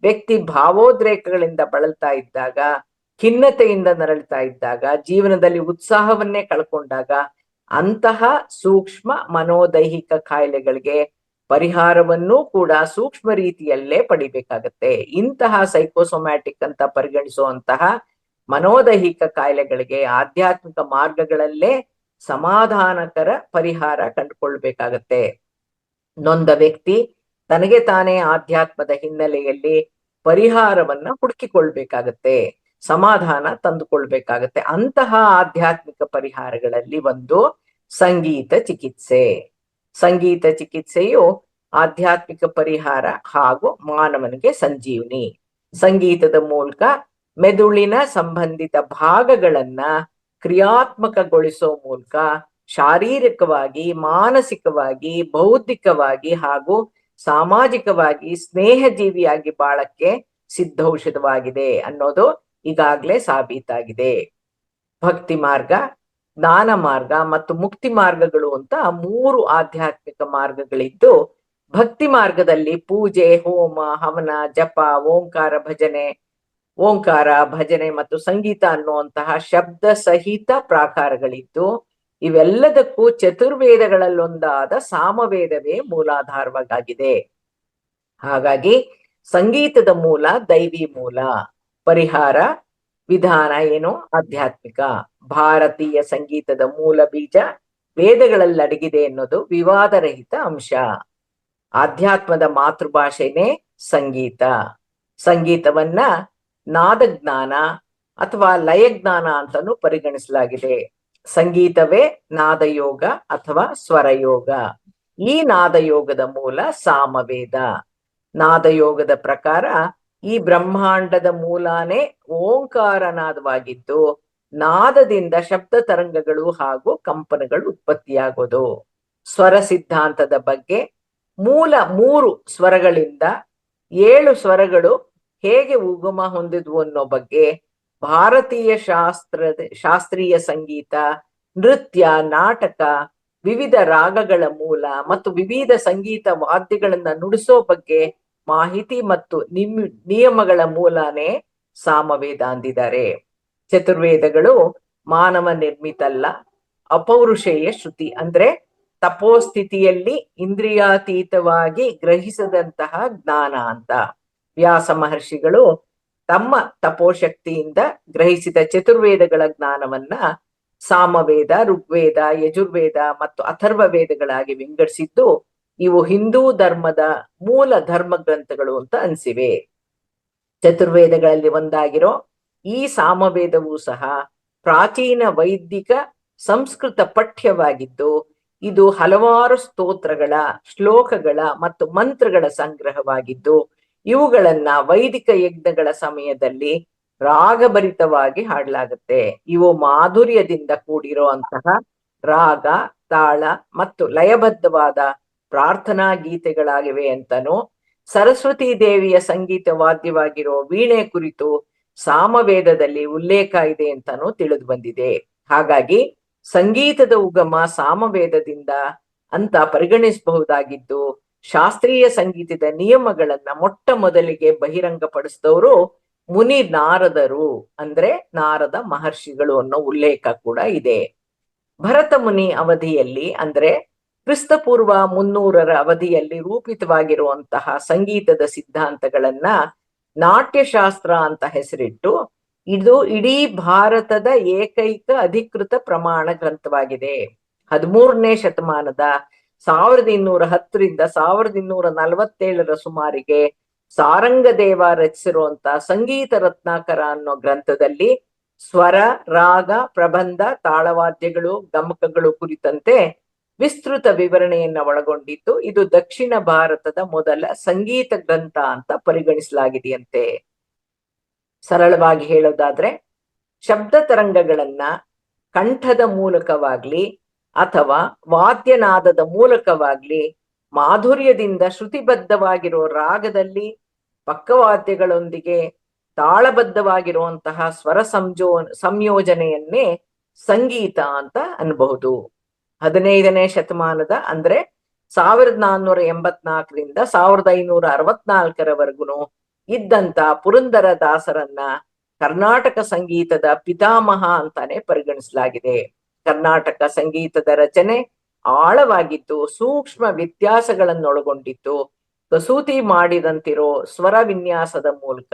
ವ್ಯಕ್ತಿ ಭಾವೋದ್ರೇಕಗಳಿಂದ ಬಳಲ್ತಾ ಇದ್ದಾಗ, ಖಿನ್ನತೆಯಿಂದ ನರಳ್ತಾ ಇದ್ದಾಗ, ಜೀವನದಲ್ಲಿ ಉತ್ಸಾಹವನ್ನೇ ಕಳ್ಕೊಂಡಾಗ, ಅಂತಹ ಸೂಕ್ಷ್ಮ ಮನೋದೈಹಿಕ ಕಾಯಿಲೆಗಳಿಗೆ ಪರಿಹಾರವನ್ನೂ ಕೂಡ ಸೂಕ್ಷ್ಮ ರೀತಿಯಲ್ಲೇ ಪಡಿಬೇಕಾಗತ್ತೆ. ಇಂತಹ ಸೈಕೋಸೊಮ್ಯಾಟಿಕ್ ಅಂತ ಪರಿಗಣಿಸುವಂತಹ ಮನೋದೈಹಿಕ ಕಾಯಿಲೆಗಳಿಗೆ ಆಧ್ಯಾತ್ಮಿಕ ಮಾರ್ಗಗಳಲ್ಲೇ ಸಮಾಧಾನಕರ ಪರಿಹಾರ ಕಂಡುಕೊಳ್ಬೇಕಾಗತ್ತೆ. ನೊಂದ ವ್ಯಕ್ತಿ ತನಗೆ ತಾನೇ ಆಧ್ಯಾತ್ಮದ ಹಿನ್ನೆಲೆಯಲ್ಲಿ ಪರಿಹಾರವನ್ನ ಹುಡುಕಿಕೊಳ್ಬೇಕಾಗತ್ತೆ, ಸಮಾಧಾನ ತಂದುಕೊಳ್ಬೇಕಾಗತ್ತೆ. ಅಂತಹ ಆಧ್ಯಾತ್ಮಿಕ ಪರಿಹಾರಗಳಲ್ಲಿ ಒಂದು ಸಂಗೀತ ಚಿಕಿತ್ಸೆ. ಸಂಗೀತ ಚಿಕಿತ್ಸೆಯು ಆಧ್ಯಾತ್ಮಿಕ ಪರಿಹಾರ ಹಾಗೂ ಮಾನವನಿಗೆ ಸಂಜೀವನಿ. ಸಂಗೀತದ ಮೂಲಕ ಮೆದುಳಿನ ಸಂಬಂಧಿತ ಭಾಗಗಳನ್ನ ಕ್ರಿಯಾತ್ಮಕಗೊಳಿಸೋ ಮೂಲಕ ಶಾರೀರಿಕವಾಗಿ, ಮಾನಸಿಕವಾಗಿ, ಬೌದ್ಧಿಕವಾಗಿ ಹಾಗೂ ಸಾಮಾಜಿಕವಾಗಿ ಸ್ನೇಹಜೀವಿಯಾಗಿ ಬಾಳಕ್ಕೆ ಸಿದ್ಧೌಷಧವಾಗಿದೆ ಅನ್ನೋದು ಈಗಾಗಲೇ ಸಾಬೀತಾಗಿದೆ. ಭಕ್ತಿ ಮಾರ್ಗ, ಜ್ಞಾನ ಮಾರ್ಗ ಮತ್ತು ಮುಕ್ತಿ ಮಾರ್ಗಗಳು ಅಂತ 3 ಆಧ್ಯಾತ್ಮಿಕ ಮಾರ್ಗಗಳಿದ್ದು, ಭಕ್ತಿ ಮಾರ್ಗದಲ್ಲಿ ಪೂಜೆ, ಹೋಮ, ಹವನ, ಜಪ, ಓಂಕಾರ ಭಜನೆ ಮತ್ತು ಸಂಗೀತ ಅನ್ನುವಂತಹ ಶಬ್ದ ಸಹಿತ ಪ್ರಾಕಾರಗಳಿದ್ದು, ಇವೆಲ್ಲದಕ್ಕೂ ಚತುರ್ವೇದಗಳಲ್ಲೊಂದಾದ ಸಾಮವೇದವೇ ಮೂಲಾಧಾರವಾಗಿದೆ. ಹಾಗಾಗಿ ಸಂಗೀತದ ಮೂಲ ದೈವಿ ಮೂಲ, ಪರಿಹಾರ ವಿಧಾನ ಏನು ಆಧ್ಯಾತ್ಮಿಕ. ಭಾರತೀಯ ಸಂಗೀತದ ಮೂಲ ಬೀಜ ವೇದಗಳಲ್ಲಿ ಅಡಗಿದೆ ಎನ್ನುವುದು ವಿವಾದರಹಿತ ಅಂಶ. ಆಧ್ಯಾತ್ಮದ ಮಾತೃಭಾಷೆನೇ ಸಂಗೀತ. ಸಂಗೀತವನ್ನ ನಾದಜ್ಞಾನ ಅಥವಾ ಲಯಜ್ಞಾನ ಅಂತಾನೂ ಪರಿಗಣಿಸಲಾಗಿದೆ. ಸಂಗೀತವೇ ನಾದಯೋಗ ಅಥವಾ ಸ್ವರಯೋಗ. ಈ ನಾದಯೋಗದ ಮೂಲ ಸಾಮವೇದ. ನಾದಯೋಗದ ಪ್ರಕಾರ ಈ ಬ್ರಹ್ಮಾಂಡದ ಮೂಲನೇ ಓಂಕಾರನಾದವಾಗಿದ್ದು, ನಾದದಿಂದ ಶಬ್ದ ತರಂಗಗಳು ಹಾಗೂ ಕಂಪನಗಳು ಉತ್ಪತ್ತಿಯಾಗೋದು. ಸ್ವರ ಸಿದ್ಧಾಂತದ ಬಗ್ಗೆ ಮೂಲ 3 ಸ್ವರಗಳಿಂದ 7 ಸ್ವರಗಳು ಹೇಗೆ ಉಗಮ ಹೊಂದಿದ್ವು ಅನ್ನೋ ಬಗ್ಗೆ ಭಾರತೀಯ ಶಾಸ್ತ್ರೀಯ ಸಂಗೀತ, ನೃತ್ಯ, ನಾಟಕ, ವಿವಿಧ ರಾಗಗಳ ಮೂಲ ಮತ್ತು ವಿವಿಧ ಸಂಗೀತ ವಾದ್ಯಗಳನ್ನ ನುಡಿಸೋ ಬಗ್ಗೆ ಮಾಹಿತಿ ಮತ್ತು ನಿಯಮಗಳ ಮೂಲನೇ ಸಾಮವೇದ ಅಂದಿದ್ದಾರೆ. ಚತುರ್ವೇದಗಳು ಮಾನವ ನಿರ್ಮಿತಲ್ಲ, ಅಪೌರುಷೇಯ ಶ್ರುತಿ. ಅಂದ್ರೆ ತಪೋಸ್ಥಿತಿಯಲ್ಲಿ ಇಂದ್ರಿಯಾತೀತವಾಗಿ ಗ್ರಹಿಸದಂತಹ ಜ್ಞಾನ ಅಂತ. ವ್ಯಾಸ ಮಹರ್ಷಿಗಳು ತಮ್ಮ ತಪೋಶಕ್ತಿಯಿಂದ ಗ್ರಹಿಸಿದ ಚತುರ್ವೇದಗಳ ಜ್ಞಾನವನ್ನ ಸಾಮವೇದ, ಋಗ್ವೇದ, ಯಜುರ್ವೇದ ಮತ್ತು ಅಥರ್ವ ವೇದಗಳಾಗಿ ವಿಂಗಡಿಸಿದ್ದು, ಇವು ಹಿಂದೂ ಧರ್ಮದ ಮೂಲ ಧರ್ಮ ಗ್ರಂಥಗಳು ಅಂತ ಅನ್ಸಿವೆ. ಚತುರ್ವೇದಗಳಲ್ಲಿ ಒಂದಾಗಿರೋ ಈ ಸಾಮವೇದವೂ ಸಹ ಪ್ರಾಚೀನ ವೈದಿಕ ಸಂಸ್ಕೃತ ಪಠ್ಯವಾಗಿದ್ದು, ಇದು ಹಲವಾರು ಸ್ತೋತ್ರಗಳ, ಶ್ಲೋಕಗಳ ಮತ್ತು ಮಂತ್ರಗಳ ಸಂಗ್ರಹವಾಗಿದ್ದು, ಇವುಗಳನ್ನ ವೈದಿಕ ಯಜ್ಞಗಳ ಸಮಯದಲ್ಲಿ ರಾಗಭರಿತವಾಗಿ ಹಾಡಲಾಗುತ್ತೆ. ಇವು ಮಾಧುರ್ಯದಿಂದ ಕೂಡಿರುವಂತಹ ರಾಗ, ತಾಳ ಮತ್ತು ಲಯಬದ್ಧವಾದ ಪ್ರಾರ್ಥನಾ ಗೀತೆಗಳಾಗಿವೆ ಅಂತನೂ, ಸರಸ್ವತಿ ದೇವಿಯ ಸಂಗೀತ ವಾದ್ಯವಾಗಿರೋ ವೀಣೆ ಕುರಿತು ಸಾಮವೇದದಲ್ಲಿ ಉಲ್ಲೇಖ ಇದೆ ಅಂತಾನೂ ತಿಳಿದು ಬಂದಿದೆ. ಹಾಗಾಗಿ ಸಂಗೀತದ ಉಗಮ ಸಾಮವೇದದಿಂದ ಅಂತ ಪರಿಗಣಿಸಬಹುದಾಗಿದ್ದು, ಶಾಸ್ತ್ರೀಯ ಸಂಗೀತದ ನಿಯಮಗಳನ್ನ ಮೊಟ್ಟ ಮೊದಲಿಗೆ ಬಹಿರಂಗಪಡಿಸಿದವರು ಮುನಿ ನಾರದರು, ಅಂದ್ರೆ ನಾರದ ಮಹರ್ಷಿಗಳು ಅನ್ನೋ ಉಲ್ಲೇಖ ಕೂಡ ಇದೆ. ಭರತ ಮುನಿ ಅವಧಿಯಲ್ಲಿ, ಅಂದ್ರೆ ಕ್ರಿಸ್ತಪೂರ್ವ 300ರ ಅವಧಿಯಲ್ಲಿ ರೂಪಿತವಾಗಿರುವಂತಹ ಸಂಗೀತದ ಸಿದ್ಧಾಂತಗಳನ್ನ ನಾಟ್ಯಶಾಸ್ತ್ರ ಅಂತ ಹೆಸರಿಟ್ಟು, ಇದು ಇಡೀ ಭಾರತದ ಏಕೈಕ ಅಧಿಕೃತ ಪ್ರಮಾಣ ಗ್ರಂಥವಾಗಿದೆ. 13ನೇ ಶತಮಾನದ 1210ರಿಂದ 1247ರ ಸುಮಾರಿಗೆ ಸಾರಂಗದೇವ ರಚಿಸಿರುವಂತ ಸಂಗೀತ ರತ್ನಾಕರ ಅನ್ನೋ ಗ್ರಂಥದಲ್ಲಿ ಸ್ವರ, ರಾಗ, ಪ್ರಬಂಧ, ತಾಳವಾದ್ಯಗಳು, ಗಮಕಗಳು ಕುರಿತಂತೆ ವಿಸ್ತೃತ ವಿವರಣೆಯನ್ನ ಒಳಗೊಂಡಿದ್ದು, ಇದು ದಕ್ಷಿಣ ಭಾರತದ ಮೊದಲ ಸಂಗೀತ ಗ್ರಂಥ ಅಂತ ಪರಿಗಣಿಸಲಾಗಿದೆಯಂತೆ. ಸರಳವಾಗಿ ಹೇಳೋದಾದ್ರೆ, ಶಬ್ದ ತರಂಗಗಳನ್ನ ಕಂಠದ ಮೂಲಕವಾಗ್ಲಿ ಅಥವಾ ವಾದ್ಯನಾದದ ಮೂಲಕವಾಗ್ಲಿ ಮಾಧುರ್ಯದಿಂದ ಶ್ರುತಿಬದ್ಧವಾಗಿರೋ ರಾಗದಲ್ಲಿ ಪಕ್ಕವಾದ್ಯಗಳೊಂದಿಗೆ ತಾಳಬದ್ಧವಾಗಿರುವಂತಹ ಸ್ವರ ಸಂಯೋಜನೆಯನ್ನೇ ಸಂಗೀತ ಅಂತ ಅನ್ಬಹುದು. 15ನೇ ಶತಮಾನದ, ಅಂದ್ರೆ 1484ರಿಂದ 1564ರವರೆಗೂ ಇದ್ದಂತ ಪುರಂದರ ದಾಸರನ್ನ ಕರ್ನಾಟಕ ಸಂಗೀತದ ಪಿತಾಮಹ ಅಂತಾನೆ ಪರಿಗಣಿಸಲಾಗಿದೆ. ಕರ್ನಾಟಕ ಸಂಗೀತದ ರಚನೆ ಆಳವಾಗಿದ್ದು, ಸೂಕ್ಷ್ಮ ವ್ಯತ್ಯಾಸಗಳನ್ನೊಳಗೊಂಡಿದ್ದು, ಕಸೂತಿ ಮಾಡಿದಂತಿರೋ ಸ್ವರ ವಿನ್ಯಾಸದ ಮೂಲಕ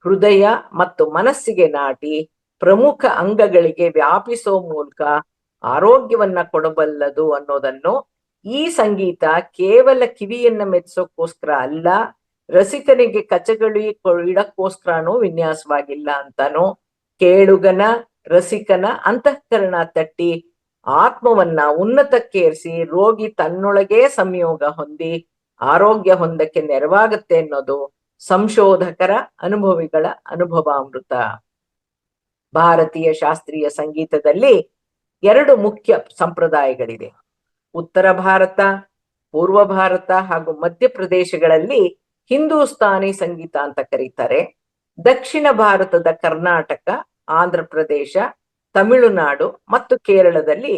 ಹೃದಯ ಮತ್ತು ಮನಸ್ಸಿಗೆ ನಾಟಿ ಪ್ರಮುಖ ಅಂಗಗಳಿಗೆ ವ್ಯಾಪಿಸೋ ಮೂಲಕ ಆರೋಗ್ಯವನ್ನ ಕೊಡಬಲ್ಲದು ಅನ್ನೋದನ್ನು, ಈ ಸಂಗೀತ ಕೇವಲ ಕಿವಿಯನ್ನ ಮೆಚ್ಚೋಕ್ಕೋಸ್ಕರ ಅಲ್ಲ, ರಸಿಕನಿಗೆ ಕಚಗಳಿ ಇಡಕ್ಕೋಸ್ಕರನೂ ವಿನ್ಯಾಸವಾಗಿಲ್ಲ ಅಂತಾನು, ಕೇಳುಗನ ರಸಿಕನ ಅಂತಃಕರಣ ತಟ್ಟಿ ಆತ್ಮವನ್ನ ಉನ್ನತಕ್ಕೇರಿಸಿ ರೋಗಿ ತನ್ನೊಳಗೇ ಸಂಯೋಗ ಹೊಂದಿ ಆರೋಗ್ಯ ಹೊಂದಕ್ಕೆ ನೆರವಾಗುತ್ತೆ ಅನ್ನೋದು ಸಂಶೋಧಕರ ಅನುಭವಿಗಳ ಅನುಭವಾಮೃತ. ಭಾರತೀಯ ಶಾಸ್ತ್ರೀಯ ಸಂಗೀತದಲ್ಲಿ 2 ಮುಖ್ಯ ಸಂಪ್ರದಾಯಗಳಿದೆ. ಉತ್ತರ ಭಾರತ, ಪೂರ್ವ ಭಾರತ ಹಾಗೂ ಮಧ್ಯಪ್ರದೇಶಗಳಲ್ಲಿ ಹಿಂದೂಸ್ತಾನಿ ಸಂಗೀತ ಅಂತ ಕರೀತಾರೆ. ದಕ್ಷಿಣ ಭಾರತದ ಕರ್ನಾಟಕ, ಆಂಧ್ರ ಪ್ರದೇಶ, ತಮಿಳುನಾಡು ಮತ್ತು ಕೇರಳದಲ್ಲಿ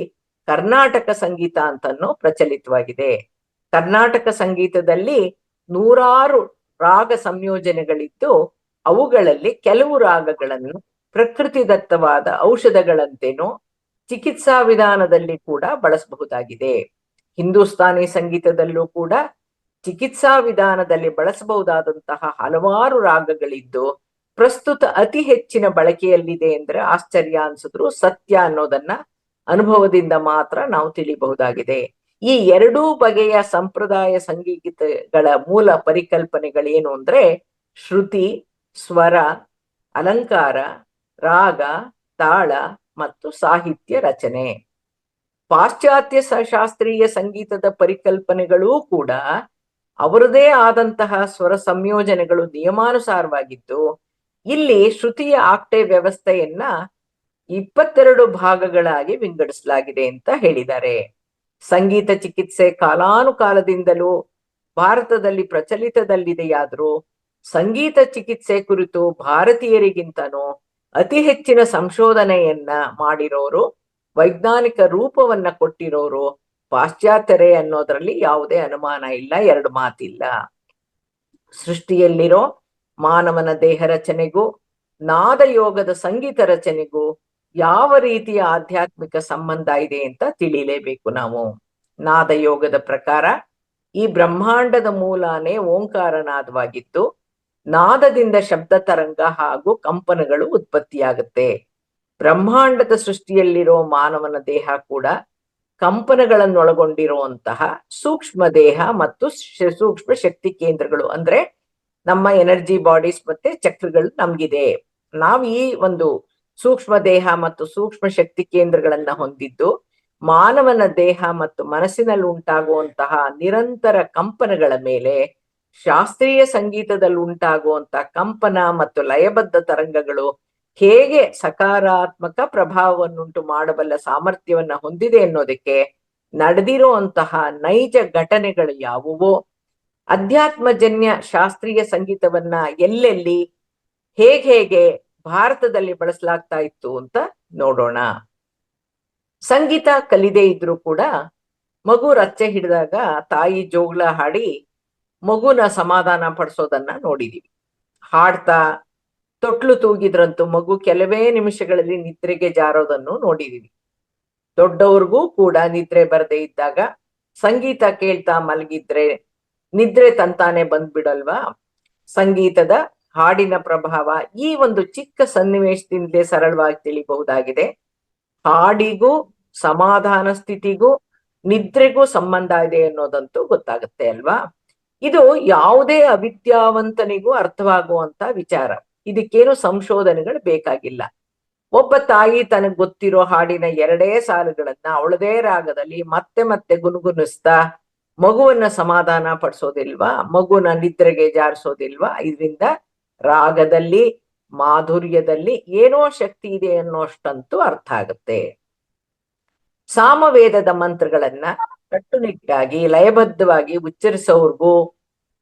ಕರ್ನಾಟಕ ಸಂಗೀತ ಅಂತನೂ ಪ್ರಚಲಿತವಾಗಿದೆ. ಕರ್ನಾಟಕ ಸಂಗೀತದಲ್ಲಿ 100 ರಾಗ ಸಂಯೋಜನೆಗಳಿದ್ದು, ಅವುಗಳಲ್ಲಿ ಕೆಲವು ರಾಗಗಳನ್ನು ಪ್ರಕೃತಿದತ್ತವಾದ ಔಷಧಗಳಂತೆನೂ ಚಿಕಿತ್ಸಾ ವಿಧಾನದಲ್ಲಿ ಕೂಡ ಬಳಸಬಹುದಾಗಿದೆ. ಹಿಂದೂಸ್ತಾನಿ ಸಂಗೀತದಲ್ಲೂ ಕೂಡ ಚಿಕಿತ್ಸಾ ವಿಧಾನದಲ್ಲಿ ಬಳಸಬಹುದಾದಂತಹ ಹಲವಾರು ರಾಗಗಳಿದ್ದು, ಪ್ರಸ್ತುತ ಅತಿ ಹೆಚ್ಚಿನ ಬಳಕೆಯಲ್ಲಿದೆ ಅಂದ್ರೆ ಆಶ್ಚರ್ಯ ಅನ್ಸಿದ್ರು ಸತ್ಯ ಅನ್ನೋದನ್ನ ಅನುಭವದಿಂದ ಮಾತ್ರ ನಾವು ತಿಳಿಬಹುದಾಗಿದೆ. ಈ 2 ಬಗೆಯ ಸಂಪ್ರದಾಯ ಸಂಗೀತಗಳ ಮೂಲ ಪರಿಕಲ್ಪನೆಗಳೇನು ಅಂದ್ರೆ ಶ್ರುತಿ, ಸ್ವರ, ಅಲಂಕಾರ, ರಾಗ, ತಾಳ ಮತ್ತು ಸಾಹಿತ್ಯ ರಚನೆ. ಪಾಶ್ಚಾತ್ಯ ಶಾಸ್ತ್ರೀಯ ಸಂಗೀತದ ಪರಿಕಲ್ಪನೆಗಳೂ ಕೂಡ ಅವರದೇ ಆದಂತಹ ಸ್ವರ ಸಂಯೋಜನೆಗಳು ನಿಯಮಾನುಸಾರವಾಗಿದ್ದು, ಇಲ್ಲಿ ಶ್ರುತಿಯ ಆಕ್ಟೇವ್ ವ್ಯವಸ್ಥೆಯನ್ನ 22 ಭಾಗಗಳಾಗಿ ವಿಂಗಡಿಸಲಾಗಿದೆ ಅಂತ ಹೇಳಿದ್ದಾರೆ. ಸಂಗೀತ ಚಿಕಿತ್ಸೆ ಕಾಲಾನುಕಾಲದಿಂದಲೂ ಭಾರತದಲ್ಲಿ ಪ್ರಚಲಿತದಲ್ಲಿದೆಯಾದ್ರೂ ಸಂಗೀತ ಚಿಕಿತ್ಸೆ ಕುರಿತು ಭಾರತೀಯರಿಗಿಂತನೂ ಅತಿ ಹೆಚ್ಚಿನ ಸಂಶೋಧನೆಯನ್ನ ಮಾಡಿರೋರು, ವೈಜ್ಞಾನಿಕ ರೂಪವನ್ನ ಕೊಟ್ಟಿರೋರು ಪಾಶ್ಚಾತ್ಯರೇ ಅನ್ನೋದ್ರಲ್ಲಿ ಯಾವುದೇ ಅನುಮಾನ ಇಲ್ಲ, 2 ಮಾತಿಲ್ಲ. ಸೃಷ್ಟಿಯಲ್ಲಿರೋ ಮಾನವನ ದೇಹ ರಚನೆಗೂ ನಾದಯೋಗದ ಸಂಗೀತ ರಚನೆಗೂ ಯಾವ ರೀತಿಯ ಆಧ್ಯಾತ್ಮಿಕ ಸಂಬಂಧ ಇದೆ ಅಂತ ತಿಳಿಲೇಬೇಕು ನಾವು. ನಾದಯೋಗದ ಪ್ರಕಾರ ಈ ಬ್ರಹ್ಮಾಂಡದ ಮೂಲನೇ ಓಂಕಾರನಾದವಾಗಿದ್ದು, ನಾದದಿಂದ ಶಬ್ದ ತರಂಗ ಹಾಗೂ ಕಂಪನಗಳು ಉತ್ಪತ್ತಿಯಾಗುತ್ತೆ. ಬ್ರಹ್ಮಾಂಡದ ಸೃಷ್ಟಿಯಲ್ಲಿರೋ ಮಾನವನ ದೇಹ ಕೂಡ ಕಂಪನಗಳನ್ನೊಳಗೊಂಡಿರುವಂತಹ ಸೂಕ್ಷ್ಮ ದೇಹ ಮತ್ತು ಸೂಕ್ಷ್ಮ ಶಕ್ತಿ ಕೇಂದ್ರಗಳು, ಅಂದ್ರೆ ನಮ್ಮ ಎನರ್ಜಿ ಬಾಡೀಸ್ ಮತ್ತೆ ಚಕ್ರಗಳು ನಮ್ಗಿದೆ. ನಾವು ಈ ಒಂದು ಸೂಕ್ಷ್ಮ ದೇಹ ಮತ್ತು ಸೂಕ್ಷ್ಮ ಶಕ್ತಿ ಕೇಂದ್ರಗಳನ್ನ ಹೊಂದಿದ್ದು, ಮಾನವನ ದೇಹ ಮತ್ತು ಮನಸ್ಸಿನಲ್ಲಿ ಉಂಟಾಗುವಂತಹ ನಿರಂತರ ಕಂಪನಗಳ ಮೇಲೆ ಶಾಸ್ತ್ರೀಯ ಸಂಗೀತದಲ್ಲಿ ಉಂಟಾಗುವಂತ ಕಂಪನ ಮತ್ತು ಲಯಬದ್ಧ ತರಂಗಗಳು ಹೇಗೆ ಸಕಾರಾತ್ಮಕ ಪ್ರಭಾವವನ್ನುಂಟು ಮಾಡಬಲ್ಲ ಸಾಮರ್ಥ್ಯವನ್ನ ಹೊಂದಿದೆ ಅನ್ನೋದಕ್ಕೆ ನಡೆದಿರುವಂತಹ ನೈಜ ಘಟನೆಗಳು ಯಾವುವೋ, ಅಧ್ಯಾತ್ಮಜನ್ಯ ಶಾಸ್ತ್ರೀಯ ಸಂಗೀತವನ್ನ ಎಲ್ಲೆಲ್ಲಿ ಹೇಗೆ ಭಾರತದಲ್ಲಿ ಬಳಸಲಾಗ್ತಾ ಇತ್ತು ಅಂತ ನೋಡೋಣ. ಸಂಗೀತ ಕಲಿದೇ ಇದ್ರೂ ಕೂಡ ಮಗು ರಚ್ಚೆ ಹಿಡಿದಾಗ ತಾಯಿ ಜೋಗ್ಲ ಹಾಡಿ ಮಗುನ ಸಮಾಧಾನ ಪಡಿಸೋದನ್ನ ನೋಡಿದೀವಿ. ಹಾಡ್ತಾ ತೊಟ್ಲು ತೂಗಿದ್ರಂತೂ ಮಗು ಕೆಲವೇ ನಿಮಿಷಗಳಲ್ಲಿ ನಿದ್ರೆಗೆ ಜಾರೋದನ್ನು ನೋಡಿದೀವಿ. ದೊಡ್ಡವ್ರಿಗೂ ಕೂಡ ನಿದ್ರೆ ಬರದೇ ಇದ್ದಾಗ ಸಂಗೀತ ಕೇಳ್ತಾ ಮಲಗಿದ್ರೆ ನಿದ್ರೆ ತಂತಾನೆ ಬಂದ್ಬಿಡಲ್ವಾ? ಸಂಗೀತದ ಹಾಡಿನ ಪ್ರಭಾವ ಈ ಒಂದು ಚಿಕ್ಕ ಸನ್ನಿವೇಶದಿಂದಲೇ ಸರಳವಾಗಿ ತಿಳಿಬಹುದಾಗಿದೆ. ಹಾಡಿಗೂ ಸಮಾಧಾನ ಸ್ಥಿತಿಗೂ ನಿದ್ರೆಗೂ ಸಂಬಂಧ ಇದೆ ಅನ್ನೋದಂತೂ ಗೊತ್ತಾಗುತ್ತೆ ಅಲ್ವಾ? ಇದು ಯಾವುದೇ ಅವಿದ್ಯಾವಂತನಿಗೂ ಅರ್ಥವಾಗುವಂತ ವಿಚಾರ. ಇದಕ್ಕೇನು ಸಂಶೋಧನೆಗಳು ಬೇಕಾಗಿಲ್ಲ. ಒಬ್ಬ ತಾಯಿ ತನಗ್ ಗೊತ್ತಿರೋ ಹಾಡಿನ 2 ಸಾಲುಗಳನ್ನ ಅವಳದೇ ರಾಗದಲ್ಲಿ ಮತ್ತೆ ಮತ್ತೆ ಗುನುಗುನಿಸ್ತಾ ಮಗುವನ್ನ ಸಮಾಧಾನ ಪಡಿಸೋದಿಲ್ವಾ? ಮಗುನ ನಿದ್ರೆಗೆ ಜಾರಿಸೋದಿಲ್ವಾ? ಇದರಿಂದ ರಾಗದಲ್ಲಿ ಮಾಧುರ್ಯದಲ್ಲಿ ಏನೋ ಶಕ್ತಿ ಇದೆ ಅನ್ನೋಷ್ಟಂತೂ ಅರ್ಥ ಆಗುತ್ತೆ. ಸಾಮವೇದದ ಮಂತ್ರಗಳನ್ನ ಕಟ್ಟುನಿಟ್ಟಾಗಿ ಲಯಬದ್ಧವಾಗಿ ಉಚ್ಚರಿಸೋರ್ಗೂ